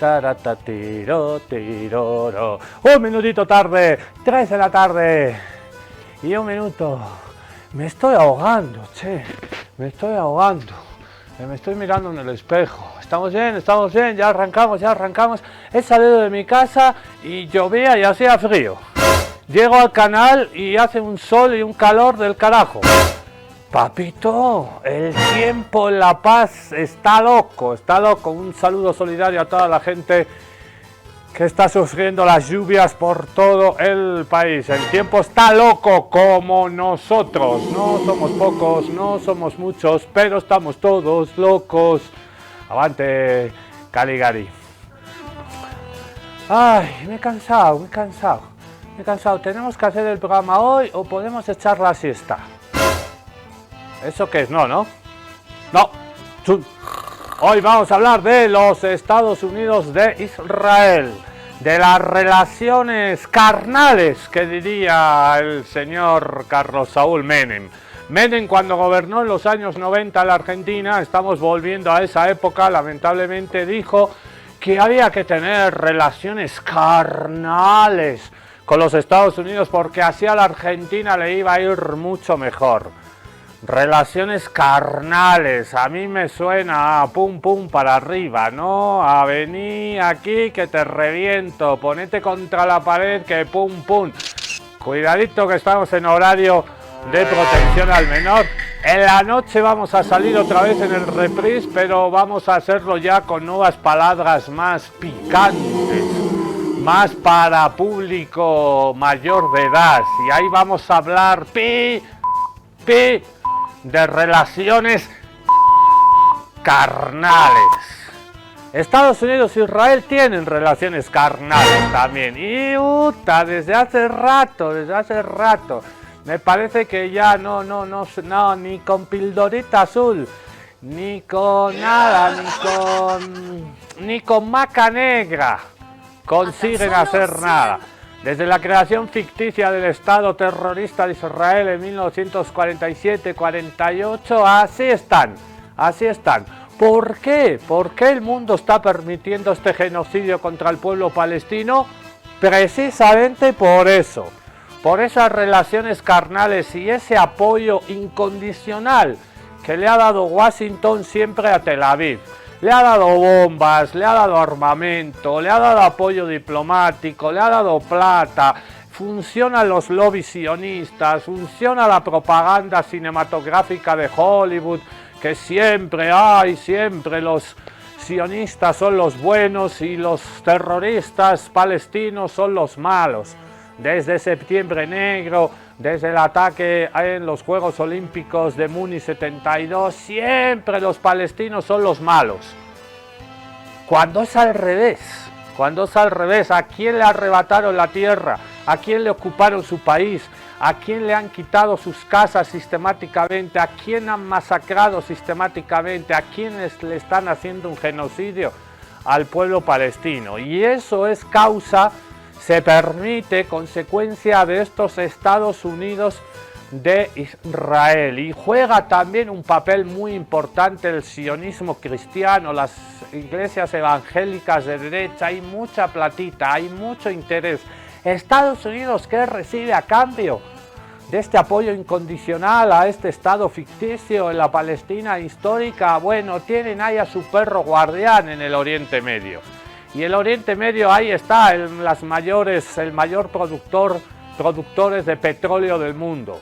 tarata, tiro, tiroro. Un minutito tarde, 3 de la tarde. Y un minuto. Me estoy ahogando, che. Me estoy ahogando. Me estoy mirando en el espejo. Estamos bien, ya arrancamos. He salido de mi casa y llovía y hacía frío. Llego al canal y hace un sol y un calor del carajo. Papito, el tiempo en La Paz está loco. Un saludo solidario a toda la gente que está sufriendo las lluvias por todo el país. El tiempo está loco como nosotros. No somos pocos, no somos muchos, pero estamos todos locos. Avante, Caligari. Ay, me he cansado. ¿Tenemos que hacer el programa hoy o podemos echar la siesta? ¿Eso qué es? No. No. Hoy vamos a hablar de los Estados Unidos de Israel, de las relaciones carnales, que diría el señor Carlos Saúl Menem. Menem, cuando gobernó en los años 90 la Argentina, estamos volviendo a esa época, lamentablemente dijo que había que tener relaciones carnales con los Estados Unidos porque así a la Argentina le iba a ir mucho mejor. Relaciones carnales, a mí me suena a pum pum para arriba, ¿no? A venir aquí que te reviento, ponete contra la pared que pum pum. Cuidadito que estamos en horario de protección al menor. En la noche vamos a salir otra vez en el reprise, pero vamos a hacerlo ya con nuevas palabras más picantes, más para público mayor de edad. Y ahí vamos a hablar de relaciones carnales. Estados Unidos e Israel tienen relaciones carnales también. Y desde hace rato. Me parece que ya no, ni con pildorita azul, ni con nada, ni con maca negra consiguen hacer nada. Desde la creación ficticia del Estado terrorista de Israel en 1947-48, así están. ¿Por qué? ¿Por qué el mundo está permitiendo este genocidio contra el pueblo palestino? Precisamente por eso, por esas relaciones carnales y ese apoyo incondicional que le ha dado Washington siempre a Tel Aviv. Le ha dado bombas, le ha dado armamento, le ha dado apoyo diplomático, le ha dado plata, funcionan los lobbies sionistas, funciona la propaganda cinematográfica de Hollywood, que siempre los sionistas son los buenos y los terroristas palestinos son los malos. Desde Septiembre Negro, desde el ataque en los Juegos Olímpicos de Múnich 72, siempre los palestinos son los malos. Cuando es al revés, ¿a quién le arrebataron la tierra? ¿A quién le ocuparon su país? ¿A quién le han quitado sus casas sistemáticamente? ¿A quién han masacrado sistemáticamente? ¿A quiénes le están haciendo un genocidio? Al pueblo palestino. Y eso es se permite consecuencia de estos Estados Unidos de Israel. Y juega también un papel muy importante el sionismo cristiano, las iglesias evangélicas de derecha. Hay mucha platita, hay mucho interés. Estados Unidos, ¿qué recibe a cambio de este apoyo incondicional a este Estado ficticio en la Palestina histórica? Bueno, tienen ahí a su perro guardián en el Oriente Medio. Y el Oriente Medio, ahí está, el mayor productores de petróleo del mundo.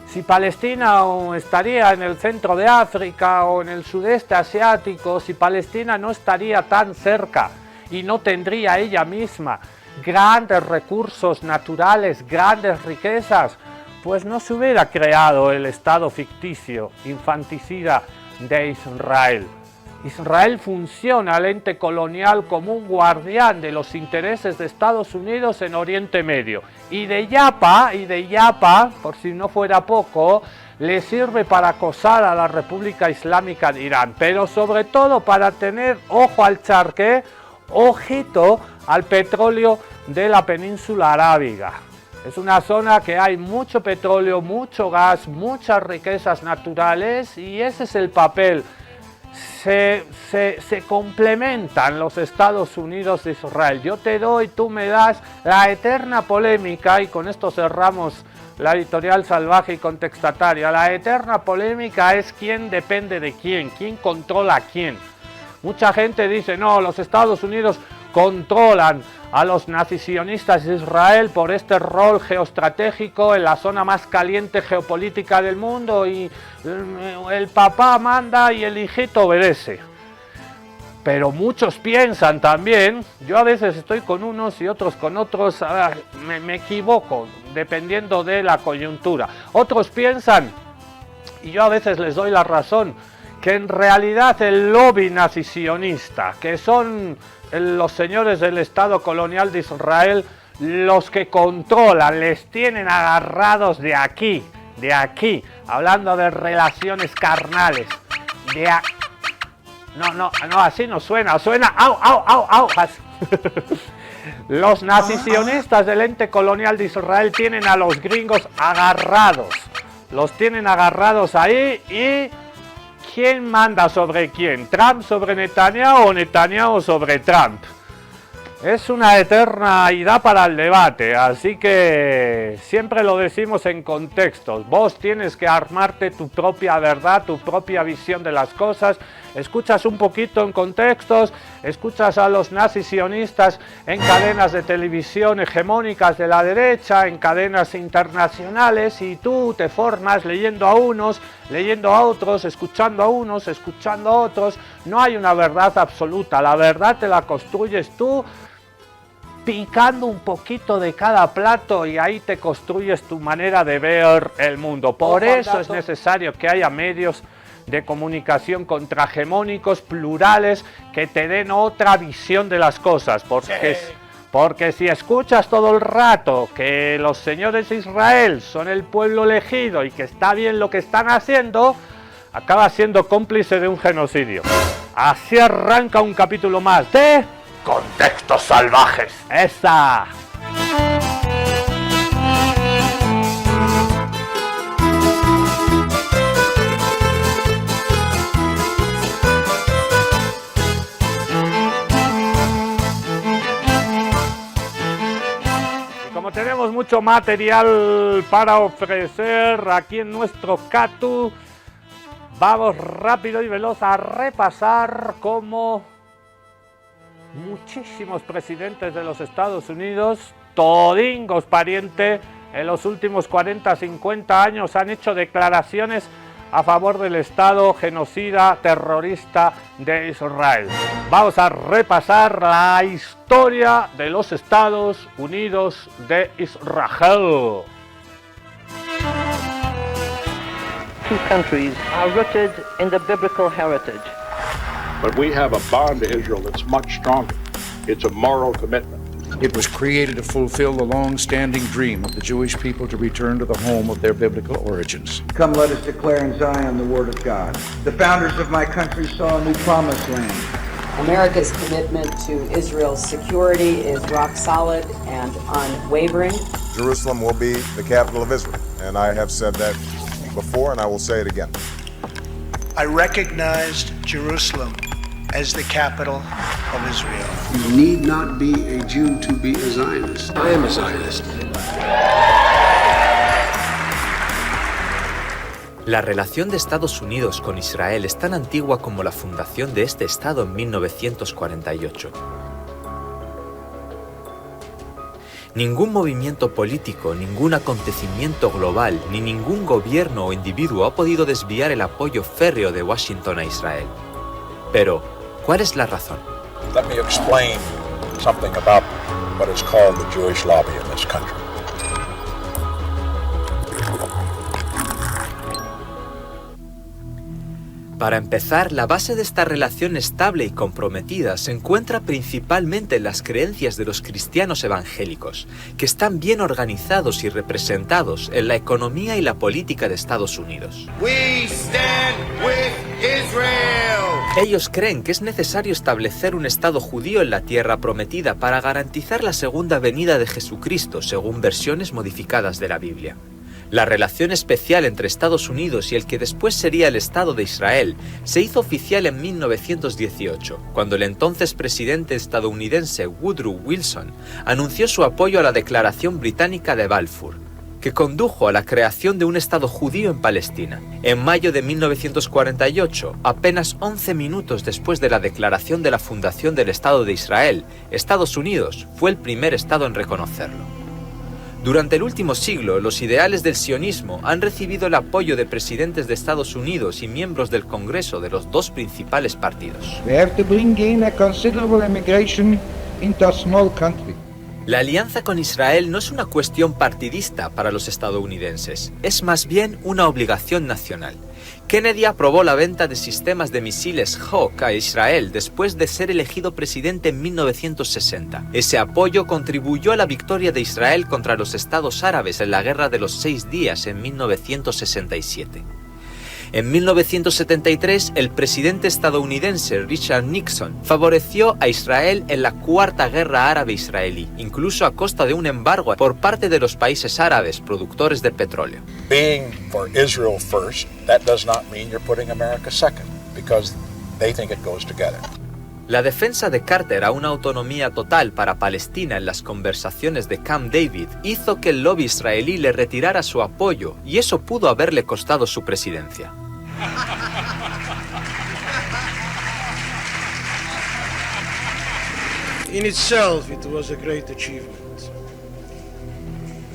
Si Palestina estaría en el centro de África o en el sudeste asiático, si Palestina no estaría tan cerca y no tendría ella misma grandes recursos naturales, grandes riquezas, pues no se hubiera creado el Estado ficticio, infanticida de Israel. Israel funciona al ente colonial como un guardián de los intereses de Estados Unidos en Oriente Medio. Y de yapa, por si no fuera poco, le sirve para acosar a la República Islámica de Irán, pero sobre todo para tener ojo al charqué, ojito al petróleo de la península arábiga. Es una zona que hay mucho petróleo, mucho gas, muchas riquezas naturales y ese es el papel se complementan los Estados Unidos de Israel. Yo te doy, tú me das, la eterna polémica, y con esto cerramos la editorial salvaje y contestataria. La eterna polémica es quién depende de quién controla a quién. Mucha gente dice, no, los Estados Unidos controlan a los nazisionistas de Israel por este rol geoestratégico en la zona más caliente geopolítica del mundo, y el papá manda y el hijito obedece. Pero muchos piensan también, yo a veces estoy con unos y otros con otros, me equivoco dependiendo de la coyuntura. Otros piensan, y yo a veces les doy la razón, que en realidad el lobby nazisionista, que son los señores del Estado colonial de Israel, los que controlan, les tienen agarrados de aquí, hablando de relaciones carnales, no, así no suena, au. Los nazisionistas del ente colonial de Israel tienen a los gringos agarrados, los tienen agarrados ahí. Y ¿quién manda sobre quién? ¿Trump sobre Netanyahu o Netanyahu sobre Trump? Es una eterna ida para el debate, así que siempre lo decimos en contextos. Vos tienes que armarte tu propia verdad, tu propia visión de las cosas. Escuchas un poquito en contextos, escuchas a los nazisionistas en cadenas de televisión hegemónicas de la derecha, en cadenas internacionales, y tú te formas leyendo a unos, leyendo a otros, escuchando a unos, escuchando a otros. No hay una verdad absoluta, la verdad te la construyes tú, picando un poquito de cada plato, y ahí te construyes tu manera de ver el mundo. Por eso es necesario que haya medios de comunicación contrahegemónicos, plurales, que te den otra visión de las cosas, porque si escuchas todo el rato que los señores de Israel son el pueblo elegido y que está bien lo que están haciendo, acabas siendo cómplice de un genocidio. Así arranca un capítulo más de Contextos Salvajes. ¡Esa! Como tenemos mucho material para ofrecer aquí en nuestro Catu, vamos rápido y veloz a repasar cómo muchísimos presidentes de los Estados Unidos, todingos pariente, en los últimos 40-50 años han hecho declaraciones a favor del Estado genocida, terrorista de Israel. Vamos a repasar la historia de los Estados Unidos de Israel. Two countries are rooted in the biblical heritage. But we have a bond to Israel that's much stronger. It's a moral commitment. It was created to fulfill the long-standing dream of the Jewish people to return to the home of their biblical origins. Come, let us declare in Zion the word of God. The founders of my country saw a new promised land. America's commitment to Israel's security is rock solid and unwavering. Jerusalem will be the capital of Israel, and I have said that before, and I will say it again. I recognized Jerusalem as the capital of Israel. You need not be a Jew to be a Zionist. I am a Zionist. La relación de Estados Unidos con Israel es tan antigua como la fundación de este Estado en 1948. Ningún movimiento político, ningún acontecimiento global, ni ningún gobierno o individuo ha podido desviar el apoyo férreo de Washington a Israel. Pero, ¿cuál es la razón? Let me explain something about what is called the Jewish lobby in this country. Para empezar, la base de esta relación estable y comprometida se encuentra principalmente en las creencias de los cristianos evangélicos, que están bien organizados y representados en la economía y la política de Estados Unidos. We stand with Israel. Ellos creen que es necesario establecer un Estado judío en la tierra prometida para garantizar la segunda venida de Jesucristo, según versiones modificadas de la Biblia. La relación especial entre Estados Unidos y el que después sería el Estado de Israel se hizo oficial en 1918, cuando el entonces presidente estadounidense Woodrow Wilson anunció su apoyo a la Declaración Británica de Balfour, que condujo a la creación de un Estado judío en Palestina. En mayo de 1948, apenas 11 minutos después de la declaración de la fundación del Estado de Israel, Estados Unidos fue el primer Estado en reconocerlo. Durante el último siglo, los ideales del sionismo han recibido el apoyo de presidentes de Estados Unidos y miembros del Congreso de los dos principales partidos. We have to bring in a considerable immigration into a small country. La alianza con Israel no es una cuestión partidista para los estadounidenses, es más bien una obligación nacional. Kennedy aprobó la venta de sistemas de misiles Hawk a Israel después de ser elegido presidente en 1960. Ese apoyo contribuyó a la victoria de Israel contra los estados árabes en la Guerra de los 6 Días en 1967. En 1973, el presidente estadounidense Richard Nixon favoreció a Israel en la Cuarta Guerra Árabe-Israelí, incluso a costa de un embargo por parte de los países árabes productores de petróleo. Being for Israel first, that does not mean you're putting America second, because they think it goes together. La defensa de Carter a una autonomía total para Palestina en las conversaciones de Camp David hizo que el lobby israelí le retirara su apoyo, y eso pudo haberle costado su presidencia. In itself, it was a great achievement.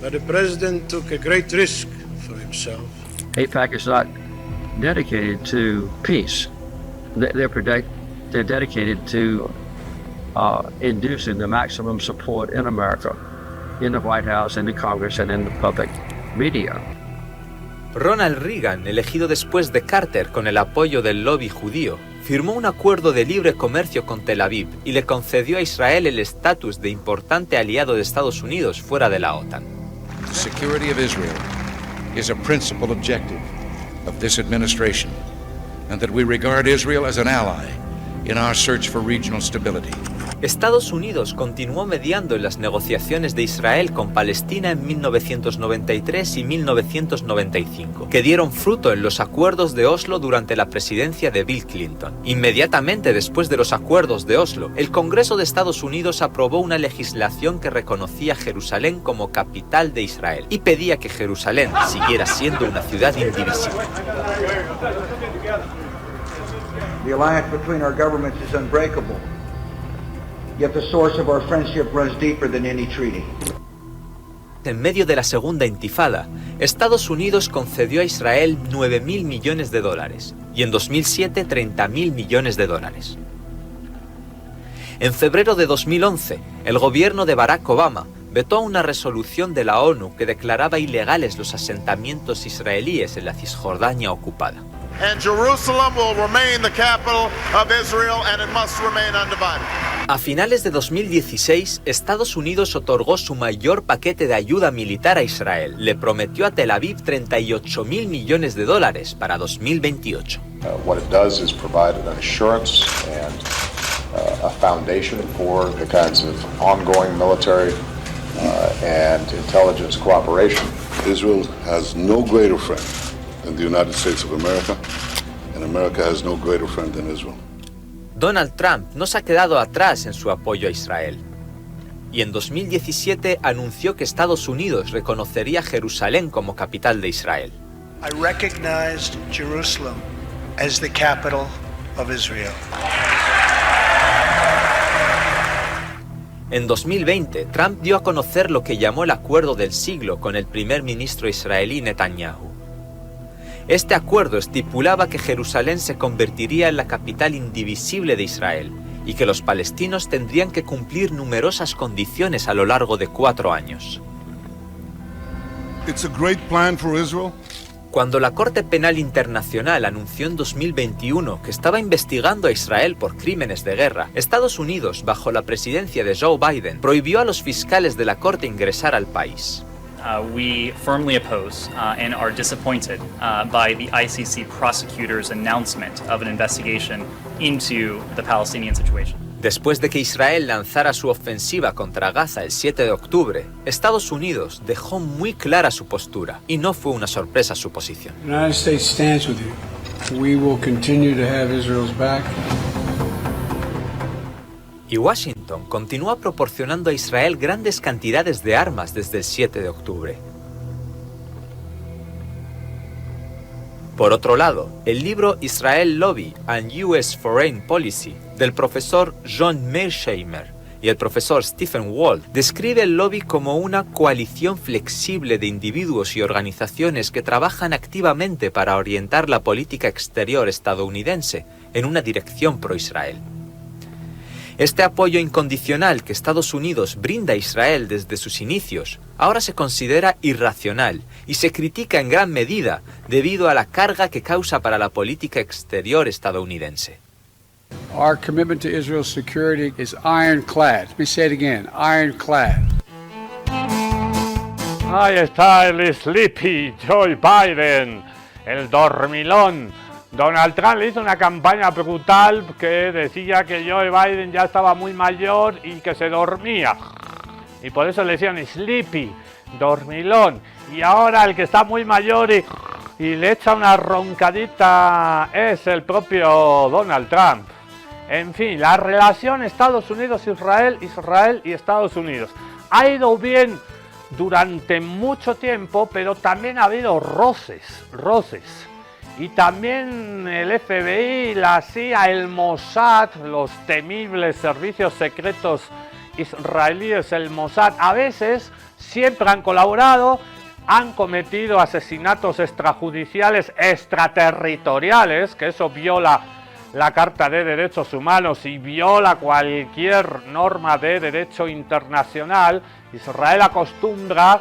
But the president took a great risk for himself. AIPAC is not dedicated to peace. They're dedicated to inducing the maximum support in America, in the White House, in the Congress, and in the public media. Ronald Reagan, elegido después de Carter con el apoyo del lobby judío, firmó un acuerdo de libre comercio con Tel Aviv y le concedió a Israel el estatus de importante aliado de Estados Unidos fuera de la OTAN. The security of Israel is a principal objective of this administration, and that we regard Israel as an ally in our search for regional stability. Estados Unidos continuó mediando en las negociaciones de Israel con Palestina en 1993 y 1995, que dieron fruto en los acuerdos de Oslo durante la presidencia de Bill Clinton. Inmediatamente después de los acuerdos de Oslo, el Congreso de Estados Unidos aprobó una legislación que reconocía Jerusalén como capital de Israel y pedía que Jerusalén siguiera siendo una ciudad indivisible. The alliance between our governments is unbreakable. Yet the source of our friendship runs deeper than any treaty. En medio de la segunda intifada, Estados Unidos concedió a Israel $9.000 millones y en 2007 $30.000 millones. En febrero de 2011, el gobierno de Barack Obama vetó una resolución de la ONU que declaraba ilegales los asentamientos israelíes en la Cisjordania ocupada. And Jerusalem will remain the capital of Israel, and it must remain undivided. A finales de 2016, Estados Unidos otorgó su mayor paquete de ayuda militar a Israel. Le prometió a Tel Aviv $38.000 millones para 2028. What it does is provide an assurance and a foundation for the kinds of ongoing military and intelligence cooperation. Israel has no greater friend than the United States of America, and America has no greater friend than Israel. Donald Trump no se ha quedado atrás en su apoyo a Israel. Y en 2017 anunció que Estados Unidos reconocería Jerusalén como capital de Israel. I recognized Jerusalem as the capital of Israel. En 2020, Trump dio a conocer lo que llamó el acuerdo del siglo con el primer ministro israelí Netanyahu. Este acuerdo estipulaba que Jerusalén se convertiría en la capital indivisible de Israel y que los palestinos tendrían que cumplir numerosas condiciones a lo largo de 4 años. It's a great plan for Israel. Cuando la Corte Penal Internacional anunció en 2021 que estaba investigando a Israel por crímenes de guerra, Estados Unidos, bajo la presidencia de Joe Biden, prohibió a los fiscales de la Corte ingresar al país. We firmly oppose and are disappointed by the ICC prosecutor's announcement of an investigation into the Palestinian situation. Después de que Israel lanzara su ofensiva contra Gaza el 7 de octubre, Estados Unidos dejó muy clara su postura y no fue una sorpresa su posición. The United States stands with you. We will continue to have Israel's back. Y Washington continúa proporcionando a Israel grandes cantidades de armas desde el 7 de octubre. Por otro lado, el libro Israel Lobby and U.S. Foreign Policy del profesor John Mearsheimer y el profesor Stephen Walt describe el lobby como una coalición flexible de individuos y organizaciones que trabajan activamente para orientar la política exterior estadounidense en una dirección pro-Israel. Este apoyo incondicional que Estados Unidos brinda a Israel desde sus inicios ahora se considera irracional y se critica en gran medida debido a la carga que causa para la política exterior estadounidense. Our commitment to Israel's security is ironclad. Let me say it again, ironclad. Ahí está el Sleepy Joe Biden, el dormilón. Donald Trump le hizo una campaña brutal que decía que Joe Biden ya estaba muy mayor y que se dormía. Y por eso le decían Sleepy, dormilón. Y ahora el que está muy mayor y le echa una roncadita es el propio Donald Trump. En fin, la relación Estados Unidos-Israel, Israel y Estados Unidos ha ido bien durante mucho tiempo, pero también ha habido roces. Y también el FBI, la CIA, el Mossad, los temibles servicios secretos israelíes, el Mossad, a veces siempre han colaborado, han cometido asesinatos extrajudiciales, extraterritoriales, que eso viola la Carta de Derechos Humanos y viola cualquier norma de derecho internacional. Israel acostumbra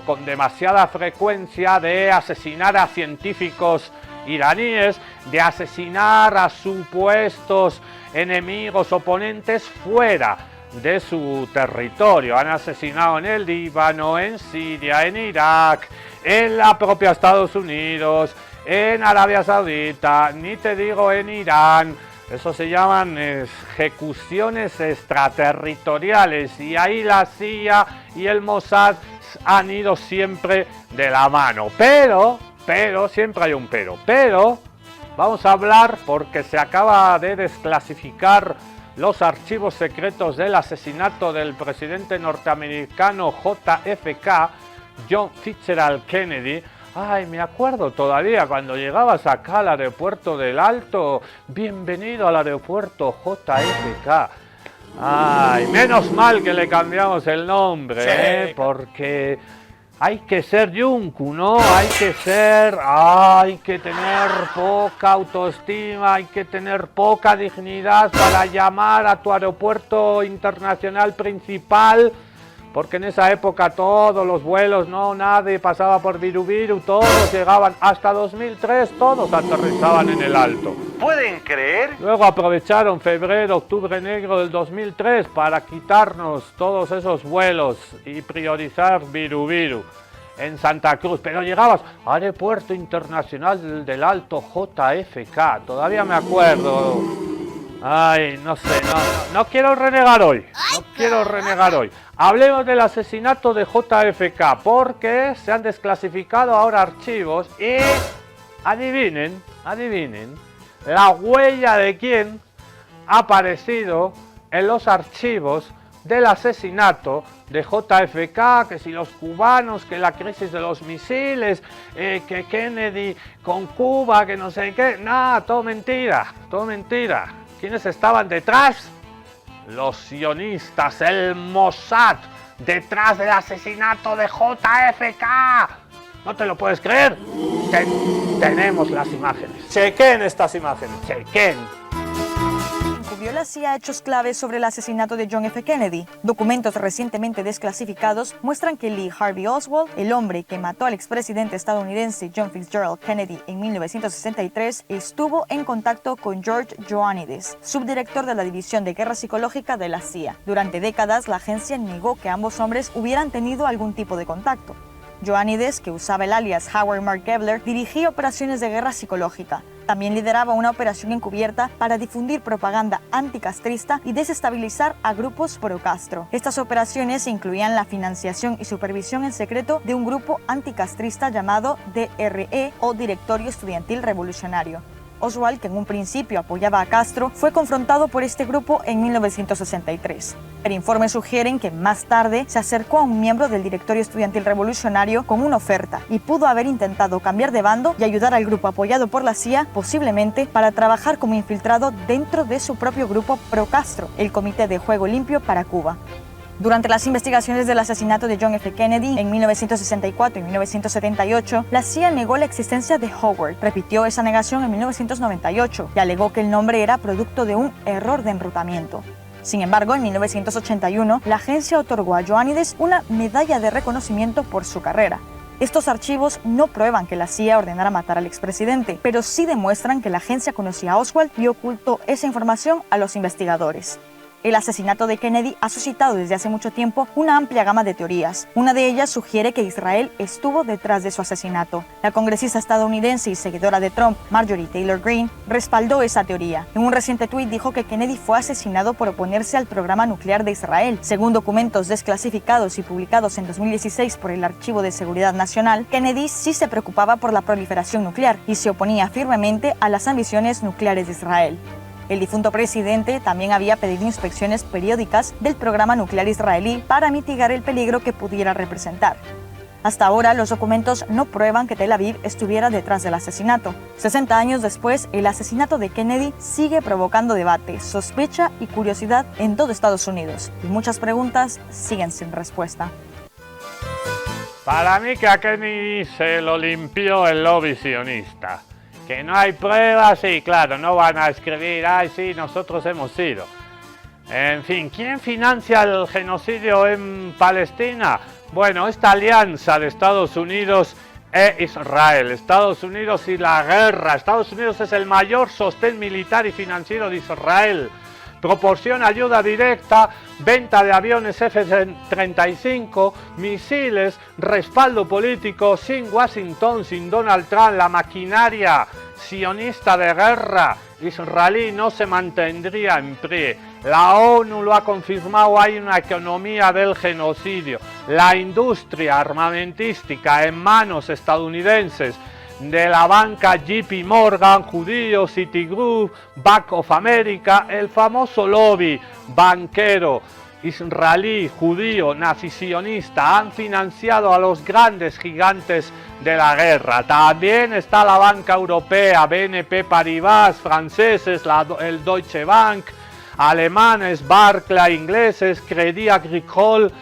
con demasiada frecuencia de asesinar a científicos iraníes, de asesinar a supuestos enemigos oponentes fuera de su territorio. Han asesinado en el Líbano, en Siria, en Irak, en la propia Estados Unidos, en Arabia Saudita, ni te digo en Irán. Eso se llaman ejecuciones extraterritoriales y ahí la CIA y el Mossad han ido siempre de la mano. Pero, siempre hay un pero, vamos a hablar porque se acaba de desclasificar los archivos secretos del asesinato del presidente norteamericano JFK, John Fitzgerald Kennedy. Ay, me acuerdo todavía cuando llegabas acá al aeropuerto del Alto. Bienvenido al aeropuerto JFK. Ay, menos mal que le cambiamos el nombre, sí. Porque hay que ser yunku, ¿no? Hay que tener poca autoestima, hay que tener poca dignidad para llamar a tu aeropuerto internacional principal. Porque en esa época todos los vuelos, nadie pasaba por Viru, todos llegaban, hasta 2003 todos aterrizaban en el Alto. ¿Pueden creer? Luego aprovecharon febrero, octubre negro del 2003 para quitarnos todos esos vuelos y priorizar Viru en Santa Cruz. Pero llegabas al Aeropuerto Internacional del Alto JFK, todavía me acuerdo. Ay, no sé, no quiero renegar hoy, Hablemos del asesinato de JFK, porque se han desclasificado ahora archivos y adivinen, la huella de quién ha aparecido en los archivos del asesinato de JFK, que si los cubanos, que la crisis de los misiles, que Kennedy con Cuba, que no sé qué, nada, todo mentira. ¿Quiénes estaban detrás? Los sionistas, el Mossad, detrás del asesinato de JFK. ¿No te lo puedes creer? Tenemos las imágenes. Chequen estas imágenes, Cubrió la CIA hechos claves sobre el asesinato de John F. Kennedy. Documentos recientemente desclasificados muestran que Lee Harvey Oswald, el hombre que mató al expresidente estadounidense John Fitzgerald Kennedy en 1963, estuvo en contacto con George Ioannidis, subdirector de la División de Guerra Psicológica de la CIA. Durante décadas, la agencia negó que ambos hombres hubieran tenido algún tipo de contacto. Ioánnides, que usaba el alias Howard Mark Gebler, dirigía operaciones de guerra psicológica. También lideraba una operación encubierta para difundir propaganda anticastrista y desestabilizar a grupos pro-Castro. Estas operaciones incluían la financiación y supervisión en secreto de un grupo anticastrista llamado DRE o Directorio Estudiantil Revolucionario. Oswald, que en un principio apoyaba a Castro, fue confrontado por este grupo en 1963. Pero informes sugieren que más tarde se acercó a un miembro del Directorio Estudiantil Revolucionario con una oferta y pudo haber intentado cambiar de bando y ayudar al grupo apoyado por la CIA, posiblemente para trabajar como infiltrado dentro de su propio grupo pro-Castro, el Comité de Juego Limpio para Cuba. Durante las investigaciones del asesinato de John F. Kennedy en 1964 y 1978, la CIA negó la existencia de Howard. Repitió esa negación en 1998 y alegó que el nombre era producto de un error de enrutamiento. Sin embargo, en 1981, la agencia otorgó a Ioánnides una medalla de reconocimiento por su carrera. Estos archivos no prueban que la CIA ordenara matar al expresidente, pero sí demuestran que la agencia conocía a Oswald y ocultó esa información a los investigadores. El asesinato de Kennedy ha suscitado desde hace mucho tiempo una amplia gama de teorías. Una de ellas sugiere que Israel estuvo detrás de su asesinato. La congresista estadounidense y seguidora de Trump, Marjorie Taylor Greene, respaldó esa teoría. En un reciente tuit dijo que Kennedy fue asesinado por oponerse al programa nuclear de Israel. Según documentos desclasificados y publicados en 2016 por el Archivo de Seguridad Nacional, Kennedy sí se preocupaba por la proliferación nuclear y se oponía firmemente a las ambiciones nucleares de Israel. El difunto presidente también había pedido inspecciones periódicas del programa nuclear israelí para mitigar el peligro que pudiera representar. Hasta ahora, los documentos no prueban que Tel Aviv estuviera detrás del asesinato. 60 años después, el asesinato de Kennedy sigue provocando debate, sospecha y curiosidad en todo Estados Unidos. Y muchas preguntas siguen sin respuesta. Para mí que a Kennedy se lo limpió el lobby sionista. Que no hay pruebas, sí, claro, no van a escribir, ay, sí, nosotros hemos sido. En fin, ¿quién financia el genocidio en Palestina? Bueno, esta alianza de Estados Unidos e Israel. Estados Unidos y la guerra. Estados Unidos es el mayor sostén militar y financiero de Israel. Proporciona ayuda directa, venta de aviones F-35, misiles, respaldo político. Sin Washington, sin Donald Trump, la maquinaria sionista de guerra israelí no se mantendría en pie. La ONU lo ha confirmado, hay una economía del genocidio. La industria armamentística en manos estadounidenses, de la banca JP Morgan, judío, Citigroup, Bank of America, el famoso lobby banquero israelí, judío, nazi-sionista, han financiado a los grandes gigantes de la guerra. También está la banca europea, BNP Paribas, franceses, el Deutsche Bank, alemanes, Barclays, ingleses, Crédit Agricole,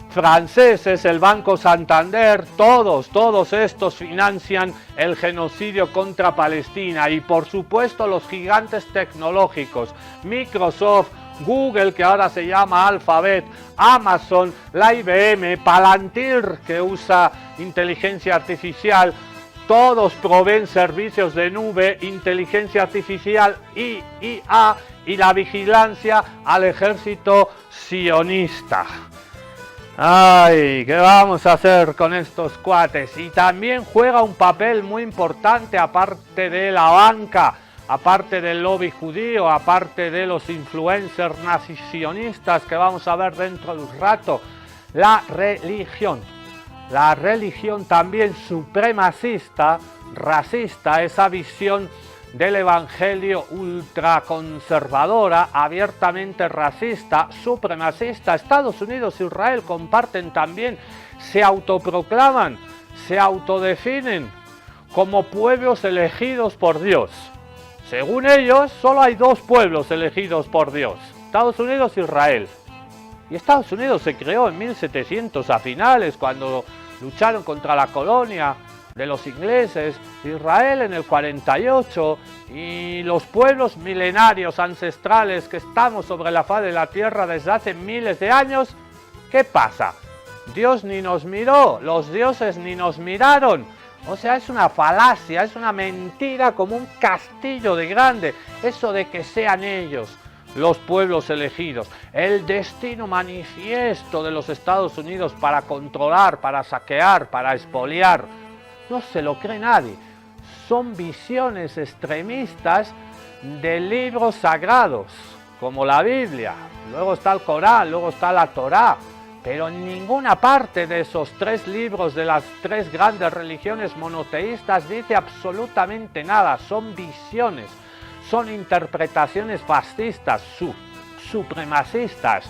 franceses, el Banco Santander, todos estos financian el genocidio contra Palestina. Y por supuesto los gigantes tecnológicos, Microsoft, Google, que ahora se llama Alphabet, Amazon, la IBM, Palantir, que usa inteligencia artificial, todos proveen servicios de nube, inteligencia artificial, IA y la vigilancia al ejército sionista. Ay, ¿qué vamos a hacer con estos cuates? Y también juega un papel muy importante, aparte de la banca, aparte del lobby judío, aparte de los influencers nazi-sionistas que vamos a ver dentro de un rato, la religión. La religión también supremacista, racista, esa visión del evangelio ultraconservadora, abiertamente racista, supremacista. Estados Unidos e Israel comparten también, se autoproclaman, se autodefinen como pueblos elegidos por Dios. Según ellos, solo hay dos pueblos elegidos por Dios, Estados Unidos e Israel. Y Estados Unidos se creó en 1700 a finales, cuando lucharon contra la colonia de los ingleses, Israel en el 48, y los pueblos milenarios ancestrales que estamos sobre la faz de la tierra desde hace miles de años. ¿Qué pasa? Dios ni nos miró, los dioses ni nos miraron. O sea, es una falacia, es una mentira como un castillo de grande, eso de que sean ellos. los pueblos elegidos, el destino manifiesto de los Estados Unidos para controlar, para saquear, para expoliar. No se lo cree nadie. Son visiones extremistas de libros sagrados, como la Biblia. Luego está el Corán, luego está la Torá. Pero en ninguna parte de esos 3 libros de las 3 grandes religiones monoteístas dice absolutamente nada. Son visiones, son interpretaciones fascistas, supremacistas.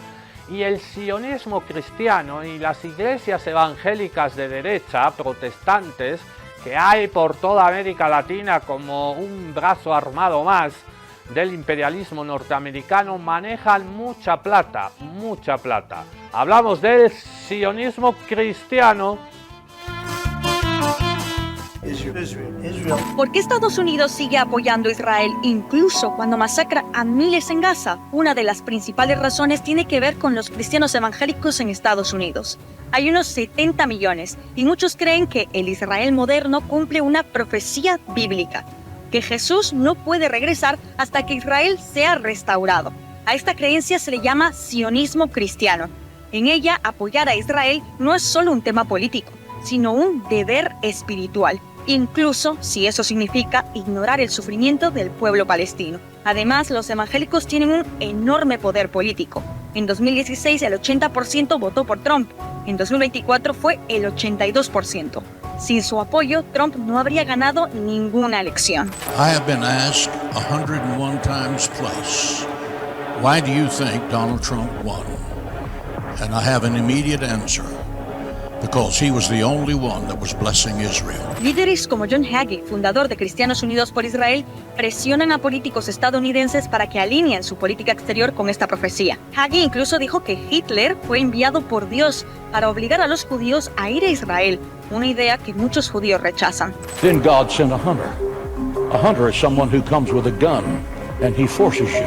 Y el sionismo cristiano y las iglesias evangélicas de derecha, protestantes, que hay por toda América Latina como un brazo armado más del imperialismo norteamericano, manejan mucha plata, mucha plata. Hablamos del sionismo cristiano. ¿Por qué Estados Unidos sigue apoyando a Israel incluso cuando masacra a miles en Gaza? Una de las principales razones tiene que ver con los cristianos evangélicos en Estados Unidos. Hay unos 70 millones y muchos creen que el Israel moderno cumple una profecía bíblica, que Jesús no puede regresar hasta que Israel sea restaurado. A esta creencia se le llama sionismo cristiano. En ella, apoyar a Israel no es solo un tema político, sino un deber espiritual, incluso si eso significa ignorar el sufrimiento del pueblo palestino. Además, los evangélicos tienen un enorme poder político. En 2016 el 80% votó por Trump, en 2024 fue el 82%. Sin su apoyo, Trump no habría ganado ninguna elección. I have been asked 101 times plus, why do you think Donald Trump won? And I have an immediate answer. Because he was the only one that was blessing Israel. Líderes como John Hagee, fundador de Cristianos Unidos por Israel, presionan a políticos estadounidenses para que alineen su política exterior con esta profecía. Hagee incluso dijo que Hitler fue enviado por Dios para obligar a los judíos a ir a Israel, una idea que muchos judíos rechazan. Then God sent a hunter. A hunter is someone who comes with a gun and he forces you.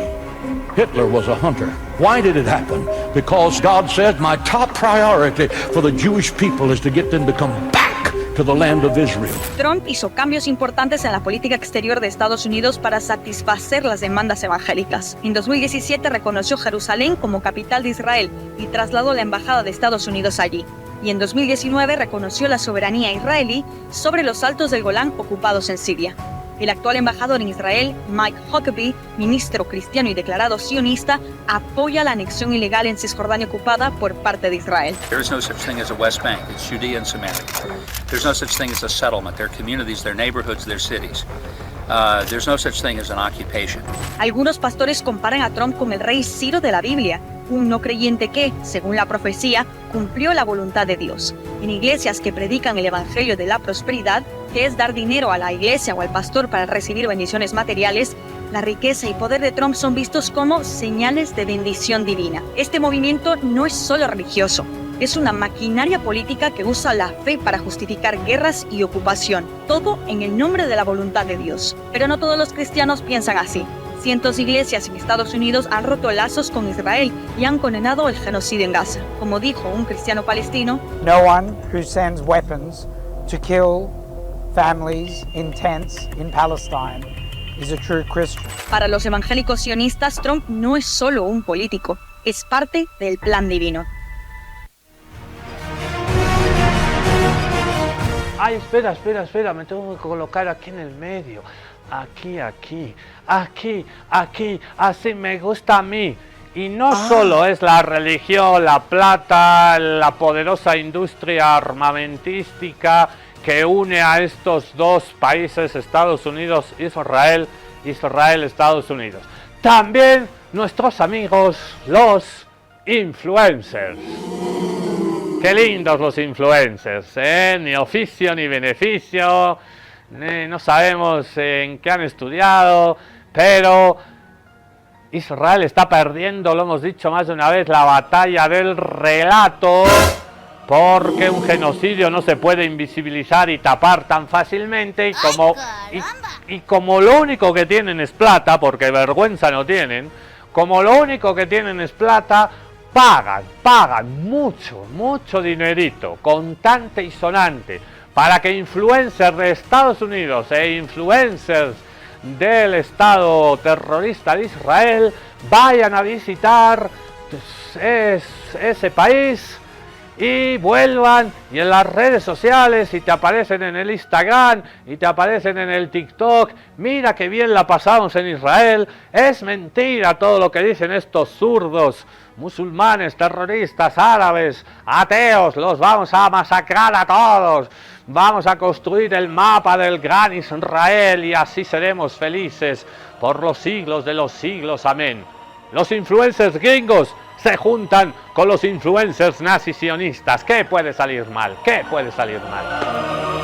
Hitler was a hunter. Why did it happen? Because God said, my top priority for the Jewish people is to get them to come back to the land of Israel. Trump hizo cambios importantes en la política exterior de Estados Unidos para satisfacer las demandas evangélicas. En 2017 reconoció Jerusalén como capital de Israel y trasladó la embajada de Estados Unidos allí. Y en 2019 reconoció la soberanía israelí sobre los altos del Golán ocupados en Siria. El actual embajador en Israel, Mike Huckabee, ministro cristiano y declarado sionista, apoya la anexión ilegal en Cisjordania ocupada por parte de Israel. There is no such thing as a West Bank. It's Judea and Samaria. There's no such thing as a settlement. They're communities, they're neighborhoods, they're cities. There's no such thing as an occupation. Algunos pastores comparan a Trump con el rey Ciro de la Biblia, un no creyente que, según la profecía, cumplió la voluntad de Dios. En iglesias que predican el evangelio de la prosperidad, que es dar dinero a la iglesia o al pastor para recibir bendiciones materiales, la riqueza y poder de Trump son vistos como señales de bendición divina. Este movimiento no es solo religioso, es una maquinaria política que usa la fe para justificar guerras y ocupación, todo en el nombre de la voluntad de Dios. Pero no todos los cristianos piensan así. Cientos de iglesias en Estados Unidos han roto lazos con Israel y han condenado el genocidio en Gaza. Como dijo un cristiano palestino, no one who sends weapons to kill families in tents in Palestine is a true Christian. Para los evangélicos sionistas, Trump no es solo un político, es parte del plan divino. Ay, espera, me tengo que colocar aquí en el medio. Aquí, así me gusta a mí. Y no solo es la religión, la plata, la poderosa industria armamentística que une a estos dos países, Estados Unidos, Israel, Estados Unidos. También nuestros amigos, los influencers. Qué lindos los influencers, ¿eh? Ni oficio ni beneficio, no sabemos en qué han estudiado, pero Israel está perdiendo, lo hemos dicho más de una vez, la batalla del relato, porque un genocidio no se puede invisibilizar y tapar tan fácilmente, y como lo único que tienen es plata, porque vergüenza no tienen, como lo único que tienen es plata, pagan mucho dinerito, contante y sonante, para que influencers de Estados Unidos e influencers del Estado terrorista de Israel vayan a visitar ese país y vuelvan, y en las redes sociales, y te aparecen en el Instagram, y te aparecen en el TikTok, mira que bien la pasamos en Israel. Es mentira todo lo que dicen estos zurdos, musulmanes, terroristas, árabes, ateos, los vamos a masacrar a todos. Vamos a construir el mapa del gran Israel y así seremos felices por los siglos de los siglos. Amén. Los influencers gringos se juntan con los influencers nazis sionistas. ¿Qué puede salir mal? ¿Qué puede salir mal?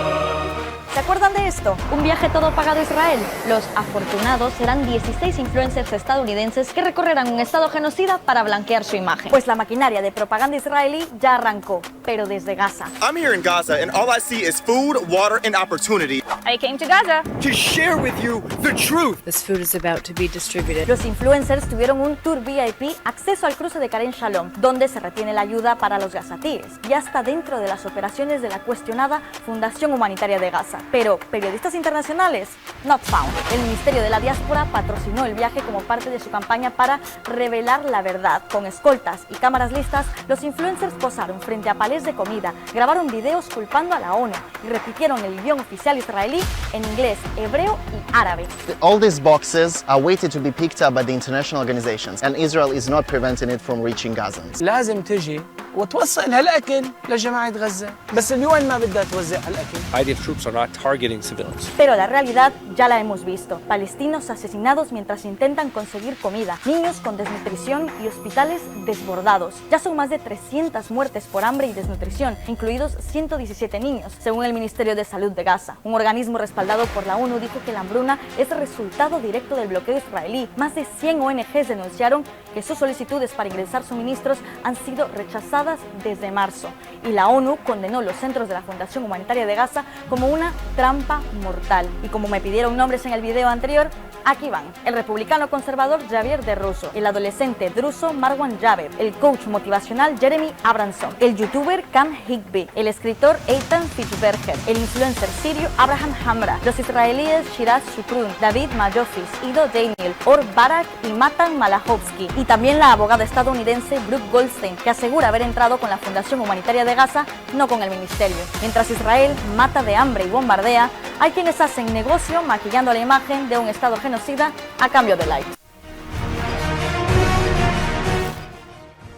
¿Se acuerdan de esto? Un viaje todo pagado a Israel. Los afortunados serán 16 influencers estadounidenses que recorrerán un estado genocida para blanquear su imagen. Pues la maquinaria de propaganda israelí ya arrancó, pero desde Gaza. I'm here in Gaza and all I see is food, water and opportunity. I came to Gaza to share with you the truth. This food is about to be distributed. Los influencers tuvieron un tour VIP, acceso al cruce de Karen Shalom, donde se retiene la ayuda para los gazatíes, y hasta dentro de las operaciones de la cuestionada Fundación Humanitaria de Gaza. Pero periodistas internacionales, not found. El Ministerio de la Diáspora patrocinó el viaje como parte de su campaña para revelar la verdad. Con escoltas y cámaras listas, los influencers posaron frente a palés de comida, grabaron videos culpando a la ONU y repitieron el guión oficial israelí en inglés, hebreo y árabe. All these boxes are waiting to be picked up by the international organizations, and Israel is not preventing it from reaching Gazans. لازم تجي وتوصل هالأكل لجماعة غزة، بس اليوم ما بدها توزع هالأكل. IDF troops are not targeting civilians. Pero la realidad ya la hemos visto. Palestinos asesinados mientras intentan conseguir comida, niños con desnutrición y hospitales desbordados. Ya son más de 300 muertes por hambre y desnutrición, incluidos 117 niños, según el Ministerio de Salud de Gaza. Un organismo respaldado por la ONU dijo que la hambruna es resultado directo del bloqueo israelí. Más de 100 ONGs denunciaron que sus solicitudes para ingresar suministros han sido rechazadas desde marzo. Y la ONU condenó los centros de la Fundación Humanitaria de Gaza como una trampa mortal. Y como me pidieron nombres en el video anterior, aquí van. El republicano conservador Javier de Russo, el adolescente druso Marwan Jaber, el coach motivacional Jeremy Abramson, el youtuber Cam Higby, el escritor Eitan Fitzberger, el influencer sirio Abraham Hamra, los israelíes Shiraz Shukrun, David Mayofis, Ido Daniel, Or Barak y Matan Malahovsky, y también la abogada estadounidense Brooke Goldstein, que asegura haber entrado con la Fundación Humanitaria de Gaza, no con el ministerio. Mientras Israel mata de hambre y bombardea, hay quienes hacen negocio maquillando la imagen de un estado genocida a cambio de likes.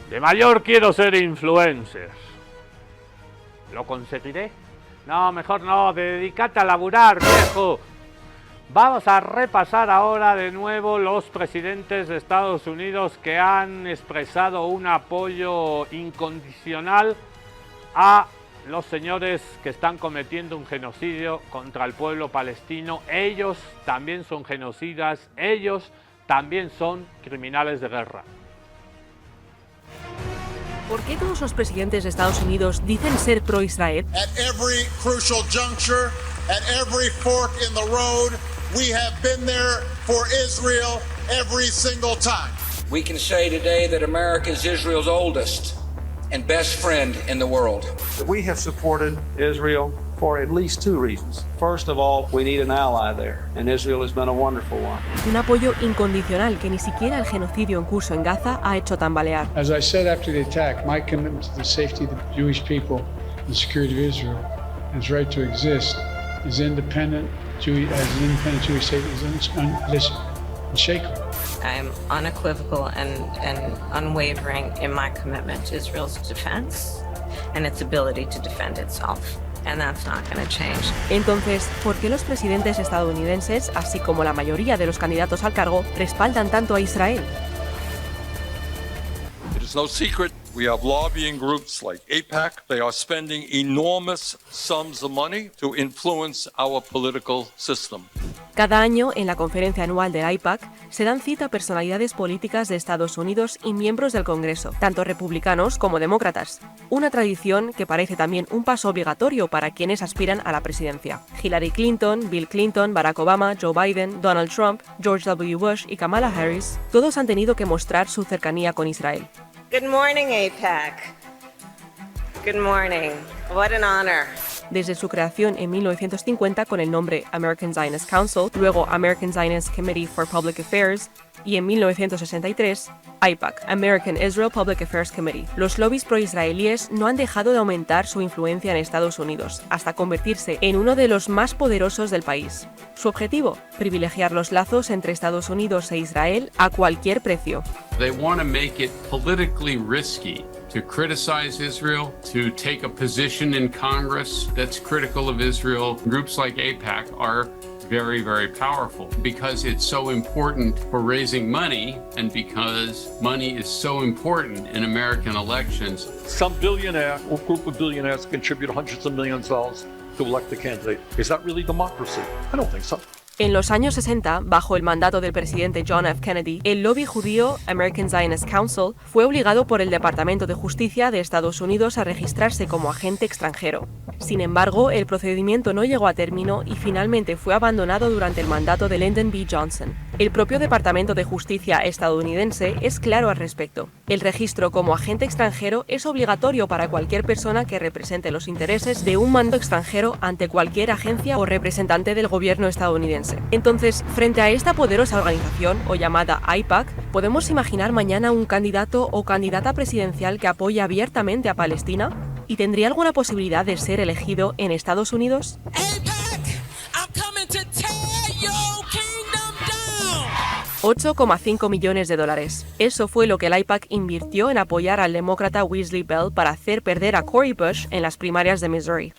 De mayor quiero ser influencer. ¿Lo conseguiré? No, mejor no, dedícate a laburar, viejo. Vamos a repasar ahora de nuevo los presidentes de Estados Unidos que han expresado un apoyo incondicional a los señores que están cometiendo un genocidio contra el pueblo palestino. Ellos también son genocidas, ellos también son criminales de guerra. ¿Por qué todos los presidentes de Estados Unidos dicen ser pro-Israel? At every crucial juncture, at every fork in the road, we have been there for Israel every single time. We can say today that America is Israel's oldest and best friend in the world. We have supported Israel for at least two reasons. First of all, we need an ally there, and Israel has been a wonderful one. Un apoyo incondicional que ni siquiera el genocidio en curso en Gaza ha hecho tambalear. As I said after the attack, my commitment to the safety of the Jewish people and the security of Israel and its right to exist is independent. As an independent Jewish state is unshakable. I am unequivocal and unwavering in my commitment to Israel's defense and its ability to defend itself. And that's not going to change. Entonces, ¿por qué los presidentes estadounidenses, así como la mayoría de los candidatos al cargo, respaldan tanto a Israel? It is no secret we have lobbying groups like AIPAC. They are spending enormous sums of money to influence our political system. Cada año, en la conferencia anual del AIPAC, se dan cita a personalidades políticas de Estados Unidos y miembros del Congreso, tanto republicanos como demócratas. Una tradición que parece también un paso obligatorio para quienes aspiran a la presidencia. Hillary Clinton, Bill Clinton, Barack Obama, Joe Biden, Donald Trump, George W. Bush y Kamala Harris, todos han tenido que mostrar su cercanía con Israel. Good morning, AIPAC. Good morning. What an honor. desde su creación en 1950 con el nombre American Zionist Council, luego American Zionist Committee for Public Affairs y en 1963 AIPAC, American Israel Public Affairs Committee. Los lobbies pro-israelíes no han dejado de aumentar su influencia en Estados Unidos, hasta convertirse en uno de los más poderosos del país. Su objetivo, privilegiar los lazos entre Estados Unidos e Israel a cualquier precio. They want to make it politically risky to criticize Israel, to take a position in Congress that's critical of Israel. Groups like AIPAC are very, very powerful because it's so important for raising money and because money is so important in American elections. Some billionaire or group of billionaires contribute hundreds of millions of dollars to elect a candidate. Is that really democracy? I don't think so. En los años 60, bajo el mandato del presidente John F. Kennedy, el lobby judío American Zionist Council fue obligado por el Departamento de Justicia de Estados Unidos a registrarse como agente extranjero. Sin embargo, el procedimiento no llegó a término y finalmente fue abandonado durante el mandato de Lyndon B. Johnson. El propio Departamento de Justicia estadounidense es claro al respecto. El registro como agente extranjero es obligatorio para cualquier persona que represente los intereses de un mando extranjero ante cualquier agencia o representante del gobierno estadounidense. Entonces, frente a esta poderosa organización, o llamada AIPAC, ¿podemos imaginar mañana un candidato o candidata presidencial que apoya abiertamente a Palestina? ¿Y tendría alguna posibilidad de ser elegido en Estados Unidos? 8,5 millones de dólares. Eso fue lo que el AIPAC invirtió en apoyar al demócrata Wesley Bell para hacer perder a Cori Bush en las primarias de Missouri.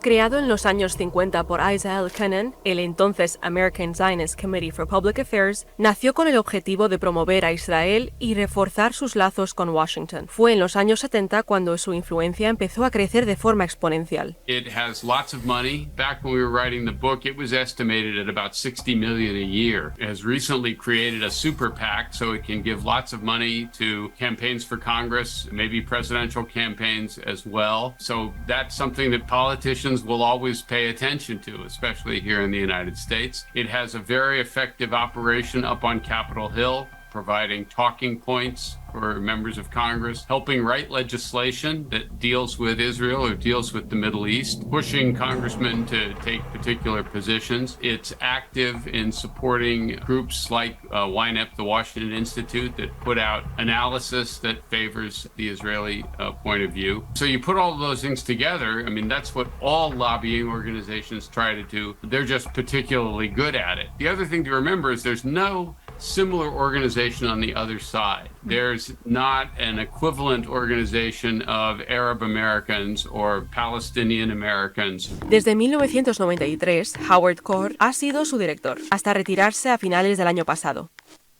Creado en los años 50 por Isaiah Elkanan, el entonces American Zionist Committee for Public Affairs nació con el objetivo de promover a Israel y reforzar sus lazos con Washington. Fue en los años 70 cuando su influencia empezó a crecer de forma exponencial. It has lots of money. Back when we were writing the book, it was estimated at about $60 million a year. It has recently created a super PAC so it can give lots of money to campaigns for Congress, maybe presidential campaigns as well. So that's something that politicians will always pay attention to, especially here in the United States. It has a very effective operation up on Capitol Hill, providing talking points for members of Congress, helping write legislation that deals with Israel or deals with the Middle East, pushing congressmen to take particular positions. It's active in supporting groups like YNEP, the Washington Institute, that put out analysis that favors the Israeli point of view. So you put all of those things together, I mean, that's what all lobbying organizations try to do. They're just particularly good at it. The other thing to remember is there's no similar organization on the other side. There's not an equivalent organization of Arab Americans or Palestinian Americans. Desde 1993, Howard Kohr ha sido su director, hasta retirarse a finales del año pasado.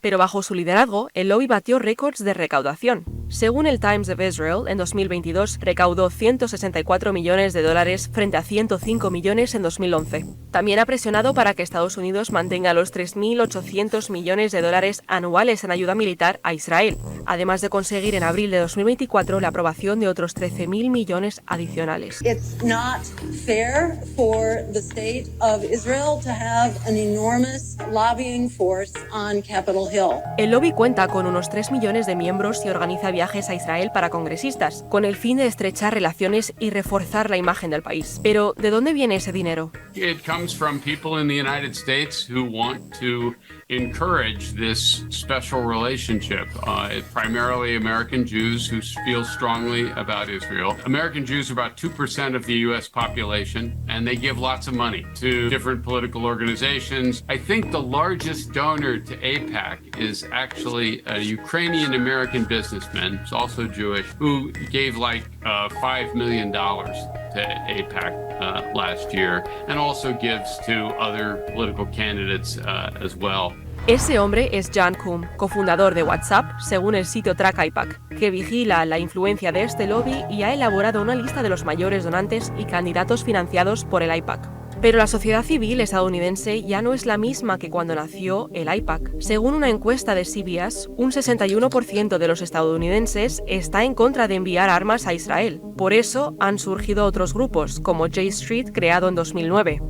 Pero bajo su liderazgo, el lobby batió récords de recaudación. Según el Times of Israel, en 2022 recaudó $164 millones frente a 105 millones en 2011. También ha presionado para que Estados Unidos mantenga los $3.800 millones anuales en ayuda militar a Israel, además de conseguir en abril de 2024 la aprobación de otros 13.000 millones adicionales. It's not fair for the state of Israel to have an enormous lobbying force on Capitol Hill. El lobby cuenta con unos 3 millones de miembros y organiza viajes a Israel para congresistas, con el fin de estrechar relaciones y reforzar la imagen del país. Pero, ¿de dónde viene ese dinero? It comes from people in the United States who want to encourage this special relationship, primarily American Jews who feel strongly about Israel. American Jews are about 2% of the U.S. population, and they give lots of money to different political organizations. I think the largest donor to AIPAC is actually a Ukrainian-American businessman, who's also Jewish, who gave like $5 million to AIPAC last year, and also gives to other political candidates as well. Ese hombre es Jan Koum, cofundador de WhatsApp, según el sitio Track AIPAC, que vigila la influencia de este lobby y ha elaborado una lista de los mayores donantes y candidatos financiados por el AIPAC. Pero la sociedad civil estadounidense ya no es la misma que cuando nació el AIPAC. Según una encuesta de CBS, un 61% de los estadounidenses está en contra de enviar armas a Israel. Por eso han surgido otros grupos, como J Street, creado en 2009.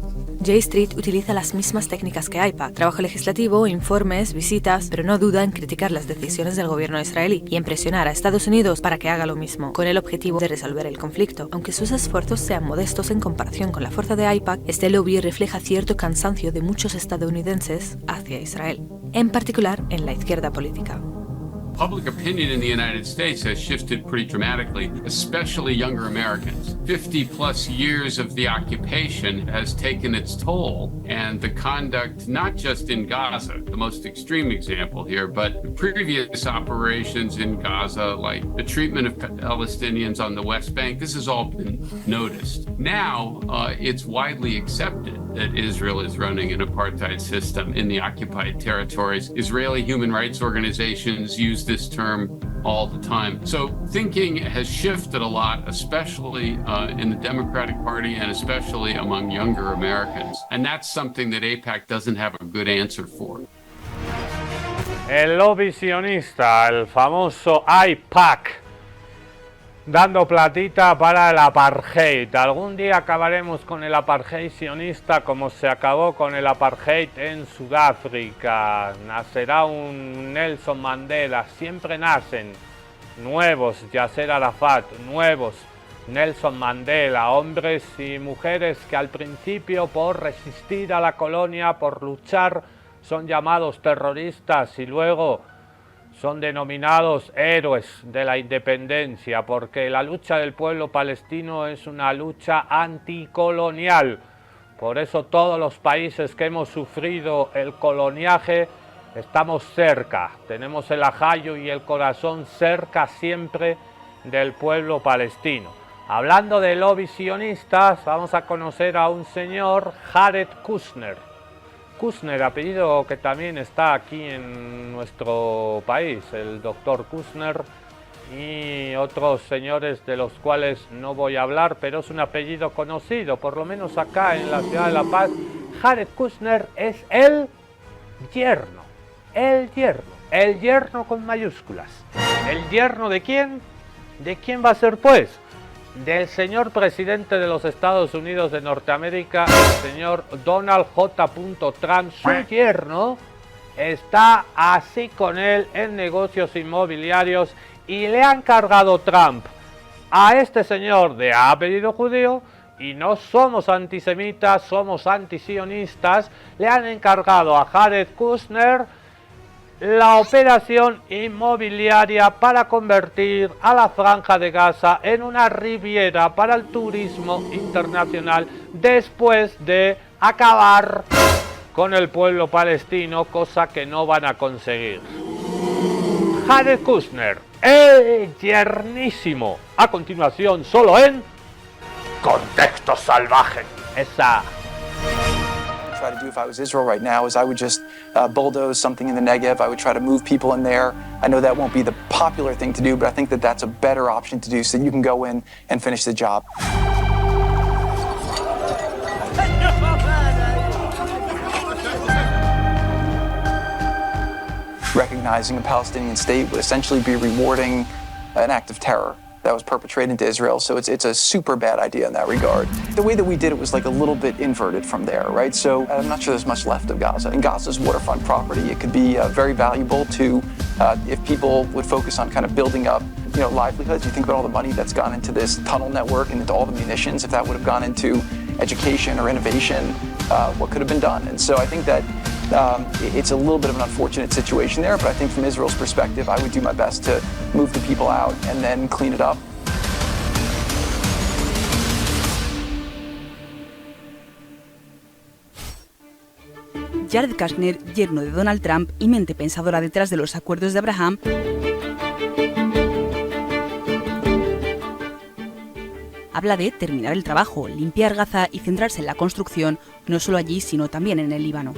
J Street utiliza las mismas técnicas que AIPAC: trabajo legislativo, informes, visitas, pero no duda en criticar las decisiones del gobierno israelí y en presionar a Estados Unidos para que haga lo mismo, con el objetivo de resolver el conflicto. Aunque sus esfuerzos sean modestos en comparación con la fuerza de AIPAC, este lobby refleja cierto cansancio de muchos estadounidenses hacia Israel, en particular en la izquierda política. Public opinion in the United States has shifted pretty dramatically, especially younger Americans. 50 plus years of the occupation has taken its toll, and the conduct, not just in Gaza, the most extreme example here, but previous operations in Gaza, like the treatment of Palestinians on the West Bank, this has all been noticed. Now, it's widely accepted that Israel is running an apartheid system in the occupied territories. Israeli human rights organizations use this term all the time. So thinking has shifted a lot, especially in the Democratic Party and especially among younger Americans. And that's something that AIPAC doesn't have a good answer for. El lobby sionista, el famoso AIPAC, dando platita para el apartheid. Algún día acabaremos con el apartheid sionista como se acabó con el apartheid en Sudáfrica. Nacerá un Nelson Mandela. Siempre nacen nuevos Yasser Arafat, nuevos Nelson Mandela, hombres y mujeres que al principio, por resistir a la colonia, por luchar, son llamados terroristas y luego son denominados héroes de la independencia, porque la lucha del pueblo palestino es una lucha anticolonial. Por eso todos los países que hemos sufrido el coloniaje estamos cerca, tenemos el ajallo y el corazón cerca siempre del pueblo palestino. Hablando de lobbies sionistas, vamos a conocer a un señor, Jared Kushner. Kushner, apellido que también está aquí en nuestro país, el doctor Kushner y otros señores de los cuales no voy a hablar, pero es un apellido conocido, por lo menos acá en la ciudad de La Paz. Jared Kushner es el yerno con mayúsculas. ¿El yerno de quién? ¿De quién va a ser pues? Del señor presidente de los Estados Unidos de Norteamérica, el señor Donald J. Trump. Su yerno está así con él en negocios inmobiliarios y le ha encargado Trump a este señor de apellido judío, y no somos antisemitas, somos antisionistas, le han encargado a Jared Kushner la operación inmobiliaria para convertir a la Franja de Gaza en una riviera para el turismo internacional después de acabar con el pueblo palestino, cosa que no van a conseguir. Jared Kushner, el yernísimo, a continuación solo en Contexto Salvaje. Esa. Try to do if I was Israel right now is I would just bulldoze something in the Negev. I would try to move people in there. I know that won't be the popular thing to do, but I think that that's a better option to do so that you can go in and finish the job. Recognizing a Palestinian state would essentially be rewarding an act of terror that was perpetrated into Israel, so it's a super bad idea in that regard. The way that we did it was like a little bit inverted from there, right? So I'm not sure there's much left of Gaza. And Gaza's waterfront property, it could be very valuable to, if people would focus on kind of building up, you know, livelihoods. You think about all the money that's gone into this tunnel network and into all the munitions, if that would have gone into education or innovation, what could have been done? And so I think that it's a little bit of an unfortunate situation there, but I think from Israel's perspective, I would do my best to move the people out and then clean it up. Jared Kushner, yerno de Donald Trump y mente pensadora detrás de los acuerdos de Abraham, habla de terminar el trabajo, limpiar Gaza y centrarse en la construcción, no solo allí, sino también en el Líbano.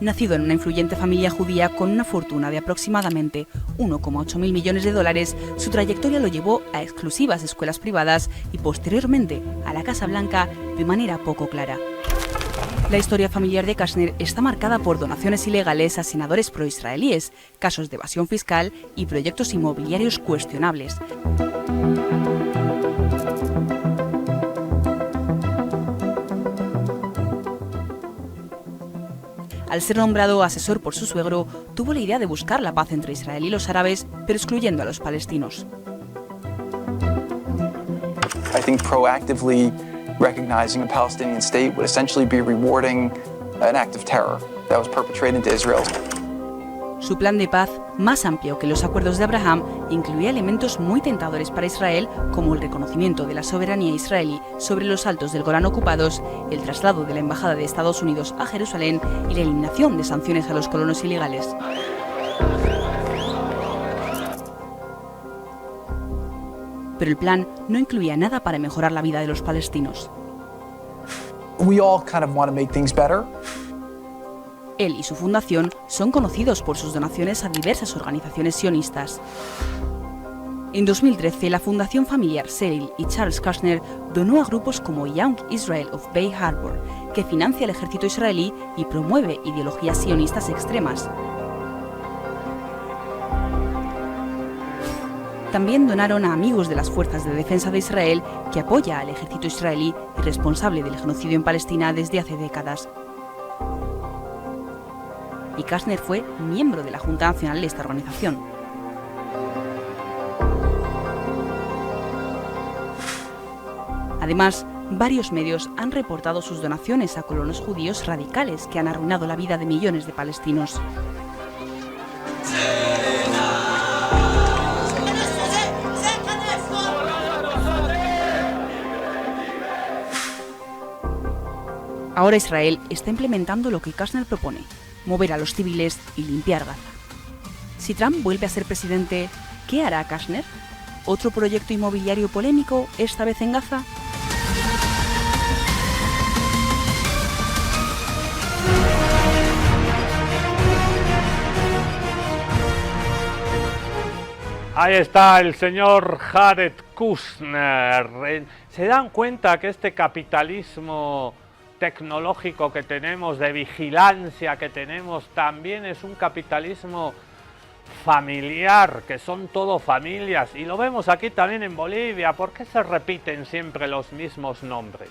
Nacido en una influyente familia judía con una fortuna de aproximadamente 1,8 mil millones de dólares, su trayectoria lo llevó a exclusivas escuelas privadas y posteriormente a la Casa Blanca de manera poco clara. La historia familiar de Kushner está marcada por donaciones ilegales a senadores proisraelíes, casos de evasión fiscal y proyectos inmobiliarios cuestionables. Al ser nombrado asesor por su suegro, tuvo la idea de buscar la paz entre Israel y los árabes, pero excluyendo a los palestinos. I think proactively recognizing a Palestinian state would essentially be rewarding an act of terror that was perpetrated into Israel. Su plan de paz, más amplio que los acuerdos de Abraham, incluía elementos muy tentadores para Israel, como el reconocimiento de la soberanía israelí sobre los altos del Golán ocupados, el traslado de la Embajada de Estados Unidos a Jerusalén y la eliminación de sanciones a los colonos ilegales. Pero el plan no incluía nada para mejorar la vida de los palestinos. We all kind of want to make things better. Él y su fundación son conocidos por sus donaciones a diversas organizaciones sionistas. En 2013, la fundación familiar Cyril y Charles Kushner donó a grupos como Young Israel of Bay Harbor, que financia el ejército israelí y promueve ideologías sionistas extremas. También donaron a Amigos de las Fuerzas de Defensa de Israel, que apoya al ejército israelí y responsable del genocidio en Palestina desde hace décadas. Y Kushner fue miembro de la Junta Nacional de esta organización. Además, varios medios han reportado sus donaciones a colonos judíos radicales que han arruinado la vida de millones de palestinos. Ahora Israel está implementando lo que Kushner propone: mover a los civiles y limpiar Gaza. Si Trump vuelve a ser presidente, ¿qué hará Kushner? ¿Otro proyecto inmobiliario polémico, esta vez en Gaza? Ahí está el señor Jared Kushner. ¿Se dan cuenta que este capitalismo tecnológico que tenemos, de vigilancia que tenemos, también es un capitalismo familiar, que son todo familias? Y lo vemos aquí también en Bolivia. ¿Por qué se repiten siempre los mismos nombres?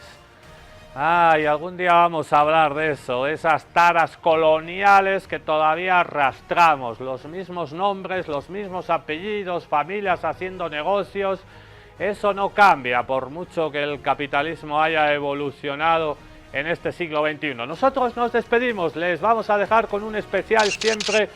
Ay, algún día vamos a hablar de eso, de esas taras coloniales que todavía arrastramos, los mismos nombres, los mismos apellidos, familias haciendo negocios. Eso no cambia por mucho que el capitalismo haya evolucionado en este siglo XXI. Nosotros nos despedimos, les vamos a dejar con un especial siempre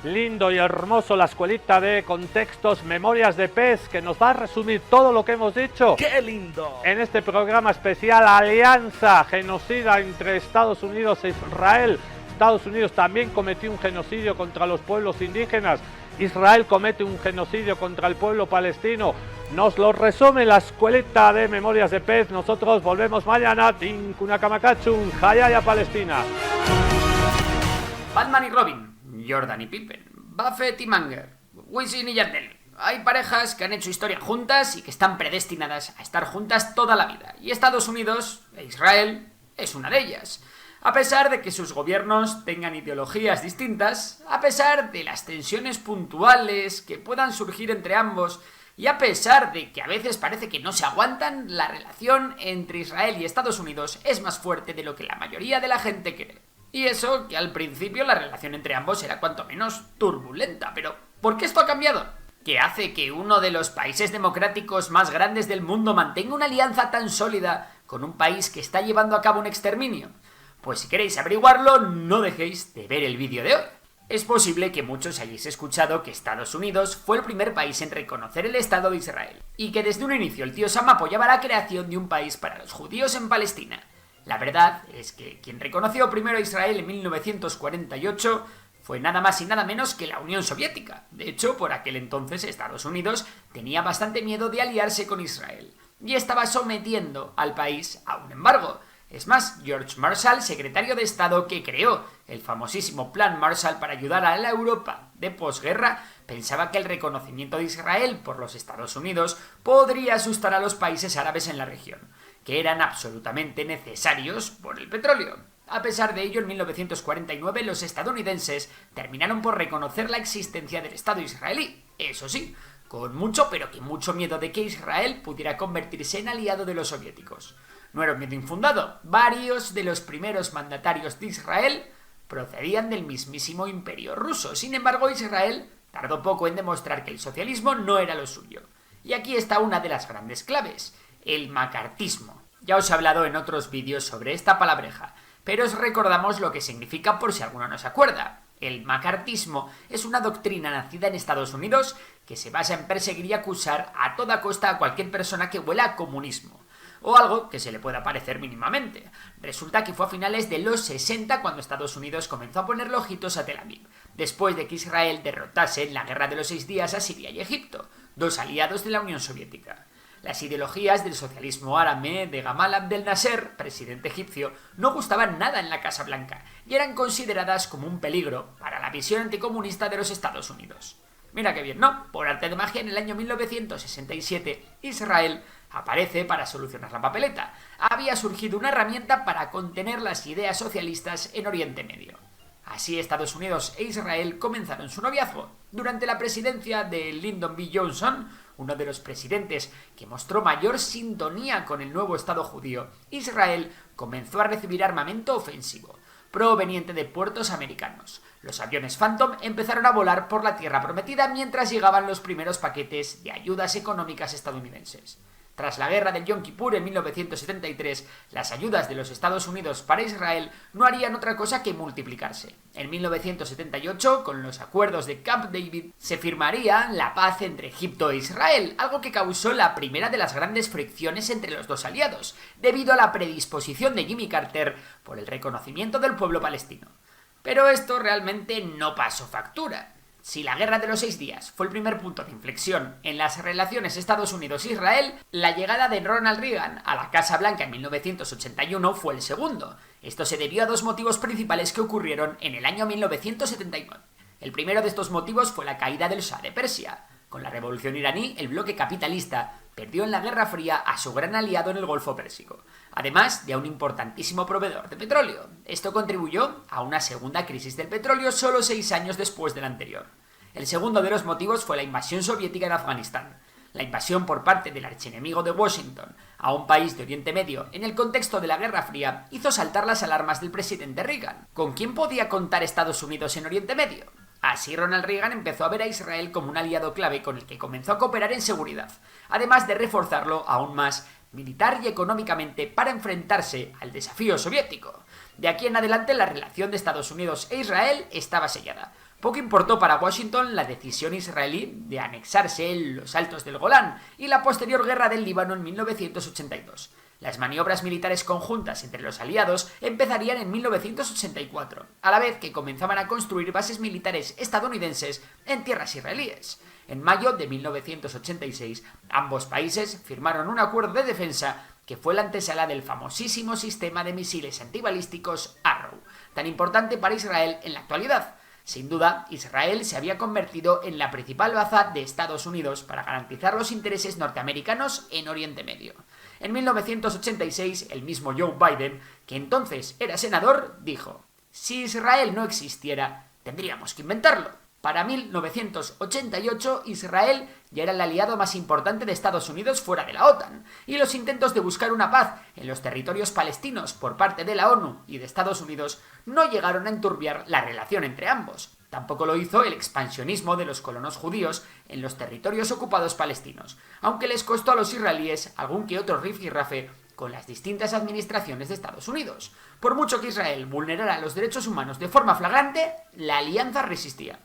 lindo y hermoso, la escuelita de contextos, Memorias de Pez, que nos va a resumir todo lo que hemos dicho. ¡Qué lindo! En este programa especial, alianza genocida entre Estados Unidos e Israel. Estados Unidos también cometió un genocidio contra los pueblos indígenas. Israel comete un genocidio contra el pueblo palestino. Nos lo resume la escuelita de Memorias de Pez. Nosotros volvemos mañana. Tinkunakamacachun, Hayaya Palestina. Batman y Robin, Jordan y Pippen, Buffett y Munger, Wisin y Yandel. Hay parejas que han hecho historia juntas y que están predestinadas a estar juntas toda la vida. Y Estados Unidos e Israel es una de ellas. A pesar de que sus gobiernos tengan ideologías distintas, a pesar de las tensiones puntuales que puedan surgir entre ambos, y a pesar de que a veces parece que no se aguantan, la relación entre Israel y Estados Unidos es más fuerte de lo que la mayoría de la gente cree. Y eso que al principio la relación entre ambos era cuanto menos turbulenta. Pero, ¿por qué esto ha cambiado? ¿Qué hace que uno de los países democráticos más grandes del mundo mantenga una alianza tan sólida con un país que está llevando a cabo un exterminio? Pues si queréis averiguarlo, no dejéis de ver el vídeo de hoy. Es posible que muchos hayáis escuchado que Estados Unidos fue el primer país en reconocer el Estado de Israel, y que desde un inicio el tío Sam apoyaba la creación de un país para los judíos en Palestina. La verdad es que quien reconoció primero a Israel en 1948 fue nada más y nada menos que la Unión Soviética. De hecho, por aquel entonces Estados Unidos tenía bastante miedo de aliarse con Israel, y estaba sometiendo al país a un embargo. Es más, George Marshall, secretario de Estado que creó el famosísimo Plan Marshall para ayudar a la Europa de posguerra, pensaba que el reconocimiento de Israel por los Estados Unidos podría asustar a los países árabes en la región, que eran absolutamente necesarios por el petróleo. A pesar de ello, en 1949 los estadounidenses terminaron por reconocer la existencia del Estado israelí. Eso sí, con mucho pero que mucho miedo de que Israel pudiera convertirse en aliado de los soviéticos. No era un miedo infundado. Varios de los primeros mandatarios de Israel procedían del mismísimo Imperio ruso. Sin embargo, Israel tardó poco en demostrar que el socialismo no era lo suyo. Y aquí está una de las grandes claves: el macartismo. Ya os he hablado en otros vídeos sobre esta palabreja, pero os recordamos lo que significa por si alguno no se acuerda. El macartismo es una doctrina nacida en Estados Unidos que se basa en perseguir y acusar a toda costa a cualquier persona que huela a comunismo, o algo que se le pueda parecer mínimamente. Resulta que fue a finales de los 60 cuando Estados Unidos comenzó a ponerle ojitos a Tel Aviv, después de que Israel derrotase en la Guerra de los 6 días a Siria y Egipto, dos aliados de la Unión Soviética. Las ideologías del socialismo árabe de Gamal Abdel Nasser, presidente egipcio, no gustaban nada en la Casa Blanca y eran consideradas como un peligro para la visión anticomunista de los Estados Unidos. Mira qué bien, ¿no? Por arte de magia, en el año 1967, Israel aparece para solucionar la papeleta. Había surgido una herramienta para contener las ideas socialistas en Oriente Medio. Así, Estados Unidos e Israel comenzaron su noviazgo. Durante la presidencia de Lyndon B. Johnson, uno de los presidentes que mostró mayor sintonía con el nuevo Estado judío, Israel comenzó a recibir armamento ofensivo, proveniente de puertos americanos. Los aviones Phantom empezaron a volar por la Tierra Prometida mientras llegaban los primeros paquetes de ayudas económicas estadounidenses. Tras la guerra del Yom Kippur en 1973, las ayudas de los Estados Unidos para Israel no harían otra cosa que multiplicarse. En 1978, con los acuerdos de Camp David, se firmaría la paz entre Egipto e Israel, algo que causó la primera de las grandes fricciones entre los dos aliados, debido a la predisposición de Jimmy Carter por el reconocimiento del pueblo palestino. Pero esto realmente no pasó factura. Si la Guerra de los 6 días fue el primer punto de inflexión en las relaciones Estados Unidos-Israel, la llegada de Ronald Reagan a la Casa Blanca en 1981 fue el segundo. Esto se debió a dos motivos principales que ocurrieron en el año 1979. El primero de estos motivos fue la caída del Shah de Persia. Con la revolución iraní, el bloque capitalista perdió en la Guerra Fría a su gran aliado en el Golfo Pérsico, además de a un importantísimo proveedor de petróleo. Esto contribuyó a una segunda crisis del petróleo solo 6 años después de la anterior. El segundo de los motivos fue la invasión soviética en Afganistán. La invasión por parte del archienemigo de Washington a un país de Oriente Medio en el contexto de la Guerra Fría hizo saltar las alarmas del presidente Reagan. ¿Con quién podía contar Estados Unidos en Oriente Medio? Así, Ronald Reagan empezó a ver a Israel como un aliado clave con el que comenzó a cooperar en seguridad, además de reforzarlo aún más militar y económicamente para enfrentarse al desafío soviético. De aquí en adelante la relación de Estados Unidos e Israel estaba sellada. Poco importó para Washington la decisión israelí de anexarse los Altos del Golán y la posterior guerra del Líbano en 1982. Las maniobras militares conjuntas entre los aliados empezarían en 1984, a la vez que comenzaban a construir bases militares estadounidenses en tierras israelíes. En mayo de 1986, ambos países firmaron un acuerdo de defensa que fue la antesala del famosísimo sistema de misiles antibalísticos Arrow, tan importante para Israel en la actualidad. Sin duda, Israel se había convertido en la principal baza de Estados Unidos para garantizar los intereses norteamericanos en Oriente Medio. En 1986, el mismo Joe Biden, que entonces era senador, dijo: si Israel no existiera, tendríamos que inventarlo. Para 1988, Israel ya era el aliado más importante de Estados Unidos fuera de la OTAN, y los intentos de buscar una paz en los territorios palestinos por parte de la ONU y de Estados Unidos no llegaron a enturbiar la relación entre ambos. Tampoco lo hizo el expansionismo de los colonos judíos en los territorios ocupados palestinos, aunque les costó a los israelíes algún que otro rifirrafe con las distintas administraciones de Estados Unidos. Por mucho que Israel vulnerara los derechos humanos de forma flagrante, la alianza resistía.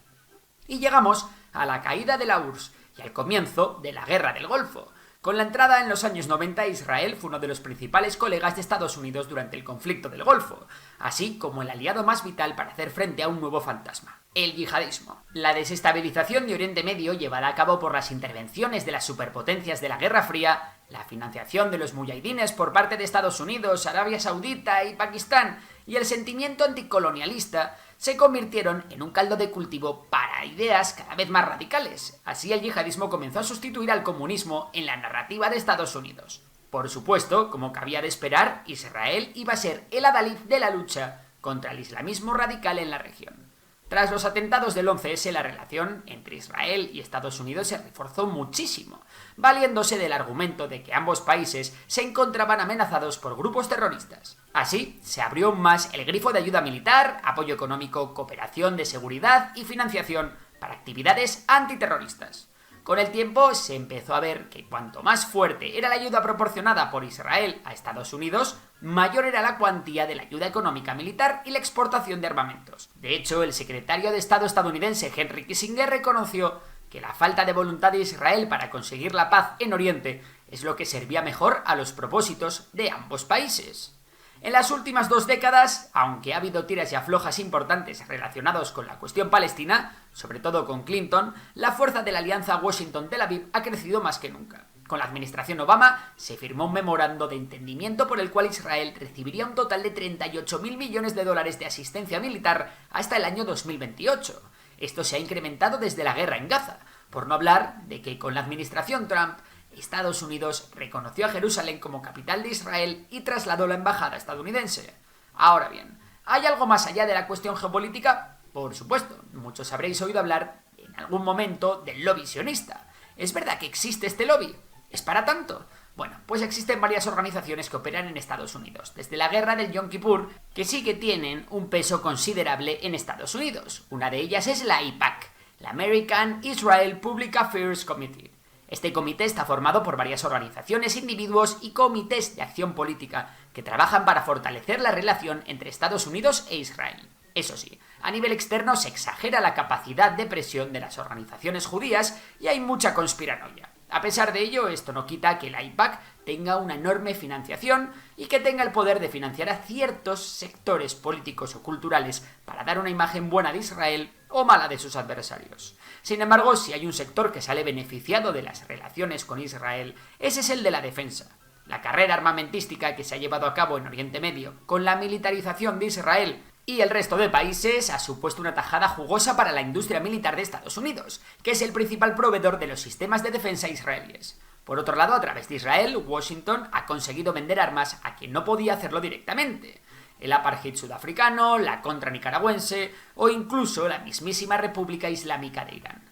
Y llegamos a la caída de la URSS y al comienzo de la Guerra del Golfo. Con la entrada en los años 90, Israel fue uno de los principales colegas de Estados Unidos durante el conflicto del Golfo, así como el aliado más vital para hacer frente a un nuevo fantasma: el yihadismo. La desestabilización de Oriente Medio, llevada a cabo por las intervenciones de las superpotencias de la Guerra Fría, la financiación de los mujahidines por parte de Estados Unidos, Arabia Saudita y Pakistán, y el sentimiento anticolonialista se convirtieron en un caldo de cultivo para ideas cada vez más radicales. Así, el yihadismo comenzó a sustituir al comunismo en la narrativa de Estados Unidos. Por supuesto, como cabía de esperar, Israel iba a ser el adalid de la lucha contra el islamismo radical en la región. Tras los atentados del 11S, la relación entre Israel y Estados Unidos se reforzó muchísimo, valiéndose del argumento de que ambos países se encontraban amenazados por grupos terroristas. Así, se abrió aún más el grifo de ayuda militar, apoyo económico, cooperación de seguridad y financiación para actividades antiterroristas. Con el tiempo se empezó a ver que cuanto más fuerte era la ayuda proporcionada por Israel a Estados Unidos, mayor era la cuantía de la ayuda económica militar y la exportación de armamentos. De hecho, el secretario de Estado estadounidense Henry Kissinger reconoció que la falta de voluntad de Israel para conseguir la paz en Oriente es lo que servía mejor a los propósitos de ambos países. En las últimas 2 décadas, aunque ha habido tiras y aflojas importantes relacionados con la cuestión palestina, sobre todo con Clinton, la fuerza de la alianza Washington-Tel Aviv ha crecido más que nunca. Con la administración Obama se firmó un memorando de entendimiento por el cual Israel recibiría un total de 38.000 millones de dólares de asistencia militar hasta el año 2028. Esto se ha incrementado desde la guerra en Gaza, por no hablar de que con la administración Trump, Estados Unidos reconoció a Jerusalén como capital de Israel y trasladó la embajada estadounidense. Ahora bien, ¿hay algo más allá de la cuestión geopolítica? Por supuesto, muchos habréis oído hablar en algún momento del lobby sionista. ¿Es verdad que existe este lobby? ¿Es para tanto? Bueno, pues existen varias organizaciones que operan en Estados Unidos, desde la guerra del Yom Kippur, que sí que tienen un peso considerable en Estados Unidos. Una de ellas es la AIPAC, la American Israel Public Affairs Committee. Este comité está formado por varias organizaciones, individuos y comités de acción política que trabajan para fortalecer la relación entre Estados Unidos e Israel. Eso sí, a nivel externo se exagera la capacidad de presión de las organizaciones judías y hay mucha conspiranoia. A pesar de ello, esto no quita que la AIPAC tenga una enorme financiación y que tenga el poder de financiar a ciertos sectores políticos o culturales para dar una imagen buena de Israel o mala de sus adversarios. Sin embargo, si hay un sector que sale beneficiado de las relaciones con Israel, ese es el de la defensa. La carrera armamentística que se ha llevado a cabo en Oriente Medio, con la militarización de Israel y el resto de países, ha supuesto una tajada jugosa para la industria militar de Estados Unidos, que es el principal proveedor de los sistemas de defensa israelíes. Por otro lado, a través de Israel, Washington ha conseguido vender armas a quien no podía hacerlo directamente. El apartheid sudafricano, la contra nicaragüense o incluso la mismísima República Islámica de Irán.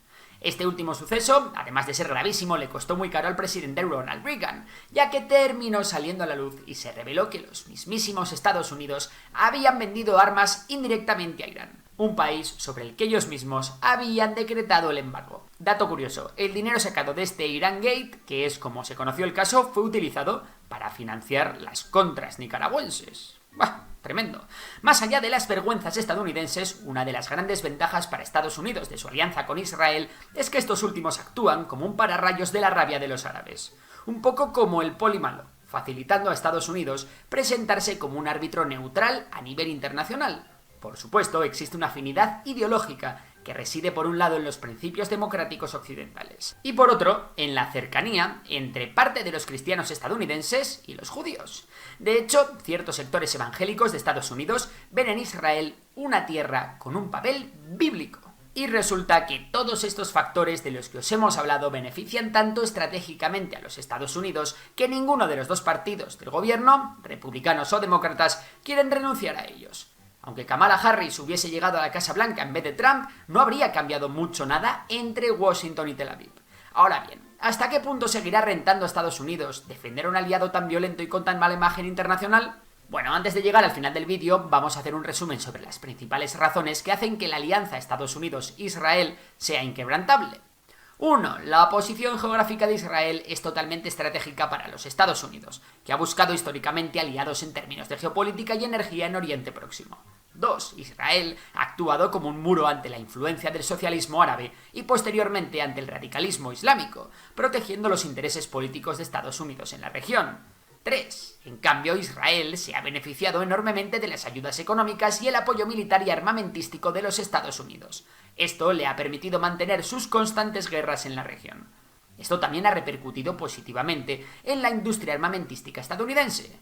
Este último suceso, además de ser gravísimo, le costó muy caro al presidente Ronald Reagan, ya que terminó saliendo a la luz y se reveló que los mismísimos Estados Unidos habían vendido armas indirectamente a Irán, un país sobre el que ellos mismos habían decretado el embargo. Dato curioso, el dinero sacado de este Iran Gate, que es como se conoció el caso, fue utilizado para financiar las contras nicaragüenses. ¡Bah! Tremendo. Más allá de las vergüenzas estadounidenses, una de las grandes ventajas para Estados Unidos de su alianza con Israel es que estos últimos actúan como un pararrayos de la rabia de los árabes. Un poco como el poli malo, facilitando a Estados Unidos presentarse como un árbitro neutral a nivel internacional. Por supuesto, existe una afinidad ideológica que reside por un lado en los principios democráticos occidentales y por otro en la cercanía entre parte de los cristianos estadounidenses y los judíos. De hecho, ciertos sectores evangélicos de Estados Unidos ven en Israel una tierra con un papel bíblico. Y resulta que todos estos factores de los que os hemos hablado benefician tanto estratégicamente a los Estados Unidos que ninguno de los dos partidos del gobierno, republicanos o demócratas, quieren renunciar a ellos. Aunque Kamala Harris hubiese llegado a la Casa Blanca en vez de Trump, no habría cambiado mucho nada entre Washington y Tel Aviv. Ahora bien, ¿hasta qué punto seguirá rentando a Estados Unidos defender a un aliado tan violento y con tan mala imagen internacional? Bueno, antes de llegar al final del vídeo, vamos a hacer un resumen sobre las principales razones que hacen que la alianza Estados Unidos-Israel sea inquebrantable. 1. La posición geográfica de Israel es totalmente estratégica para los Estados Unidos, que ha buscado históricamente aliados en términos de geopolítica y energía en Oriente Próximo. 2. Israel ha actuado como un muro ante la influencia del socialismo árabe y posteriormente ante el radicalismo islámico, protegiendo los intereses políticos de Estados Unidos en la región. 3. En cambio, Israel se ha beneficiado enormemente de las ayudas económicas y el apoyo militar y armamentístico de los Estados Unidos. Esto le ha permitido mantener sus constantes guerras en la región. Esto también ha repercutido positivamente en la industria armamentística estadounidense.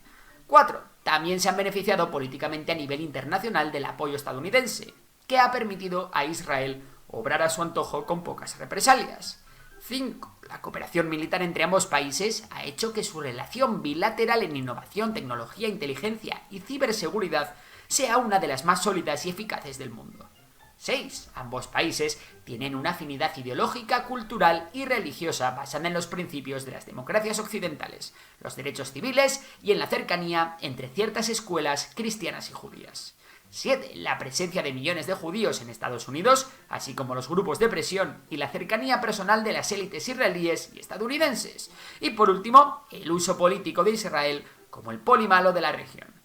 4. También se han beneficiado políticamente a nivel internacional del apoyo estadounidense, que ha permitido a Israel obrar a su antojo con pocas represalias. 5. La cooperación militar entre ambos países ha hecho que su relación bilateral en innovación, tecnología, inteligencia y ciberseguridad sea una de las más sólidas y eficaces del mundo. 6. Ambos países tienen una afinidad ideológica, cultural y religiosa basada en los principios de las democracias occidentales, los derechos civiles y en la cercanía entre ciertas escuelas cristianas y judías. 7. La presencia de millones de judíos en Estados Unidos, así como los grupos de presión y la cercanía personal de las élites israelíes y estadounidenses. Y por último, el uso político de Israel como el poli malo de la región.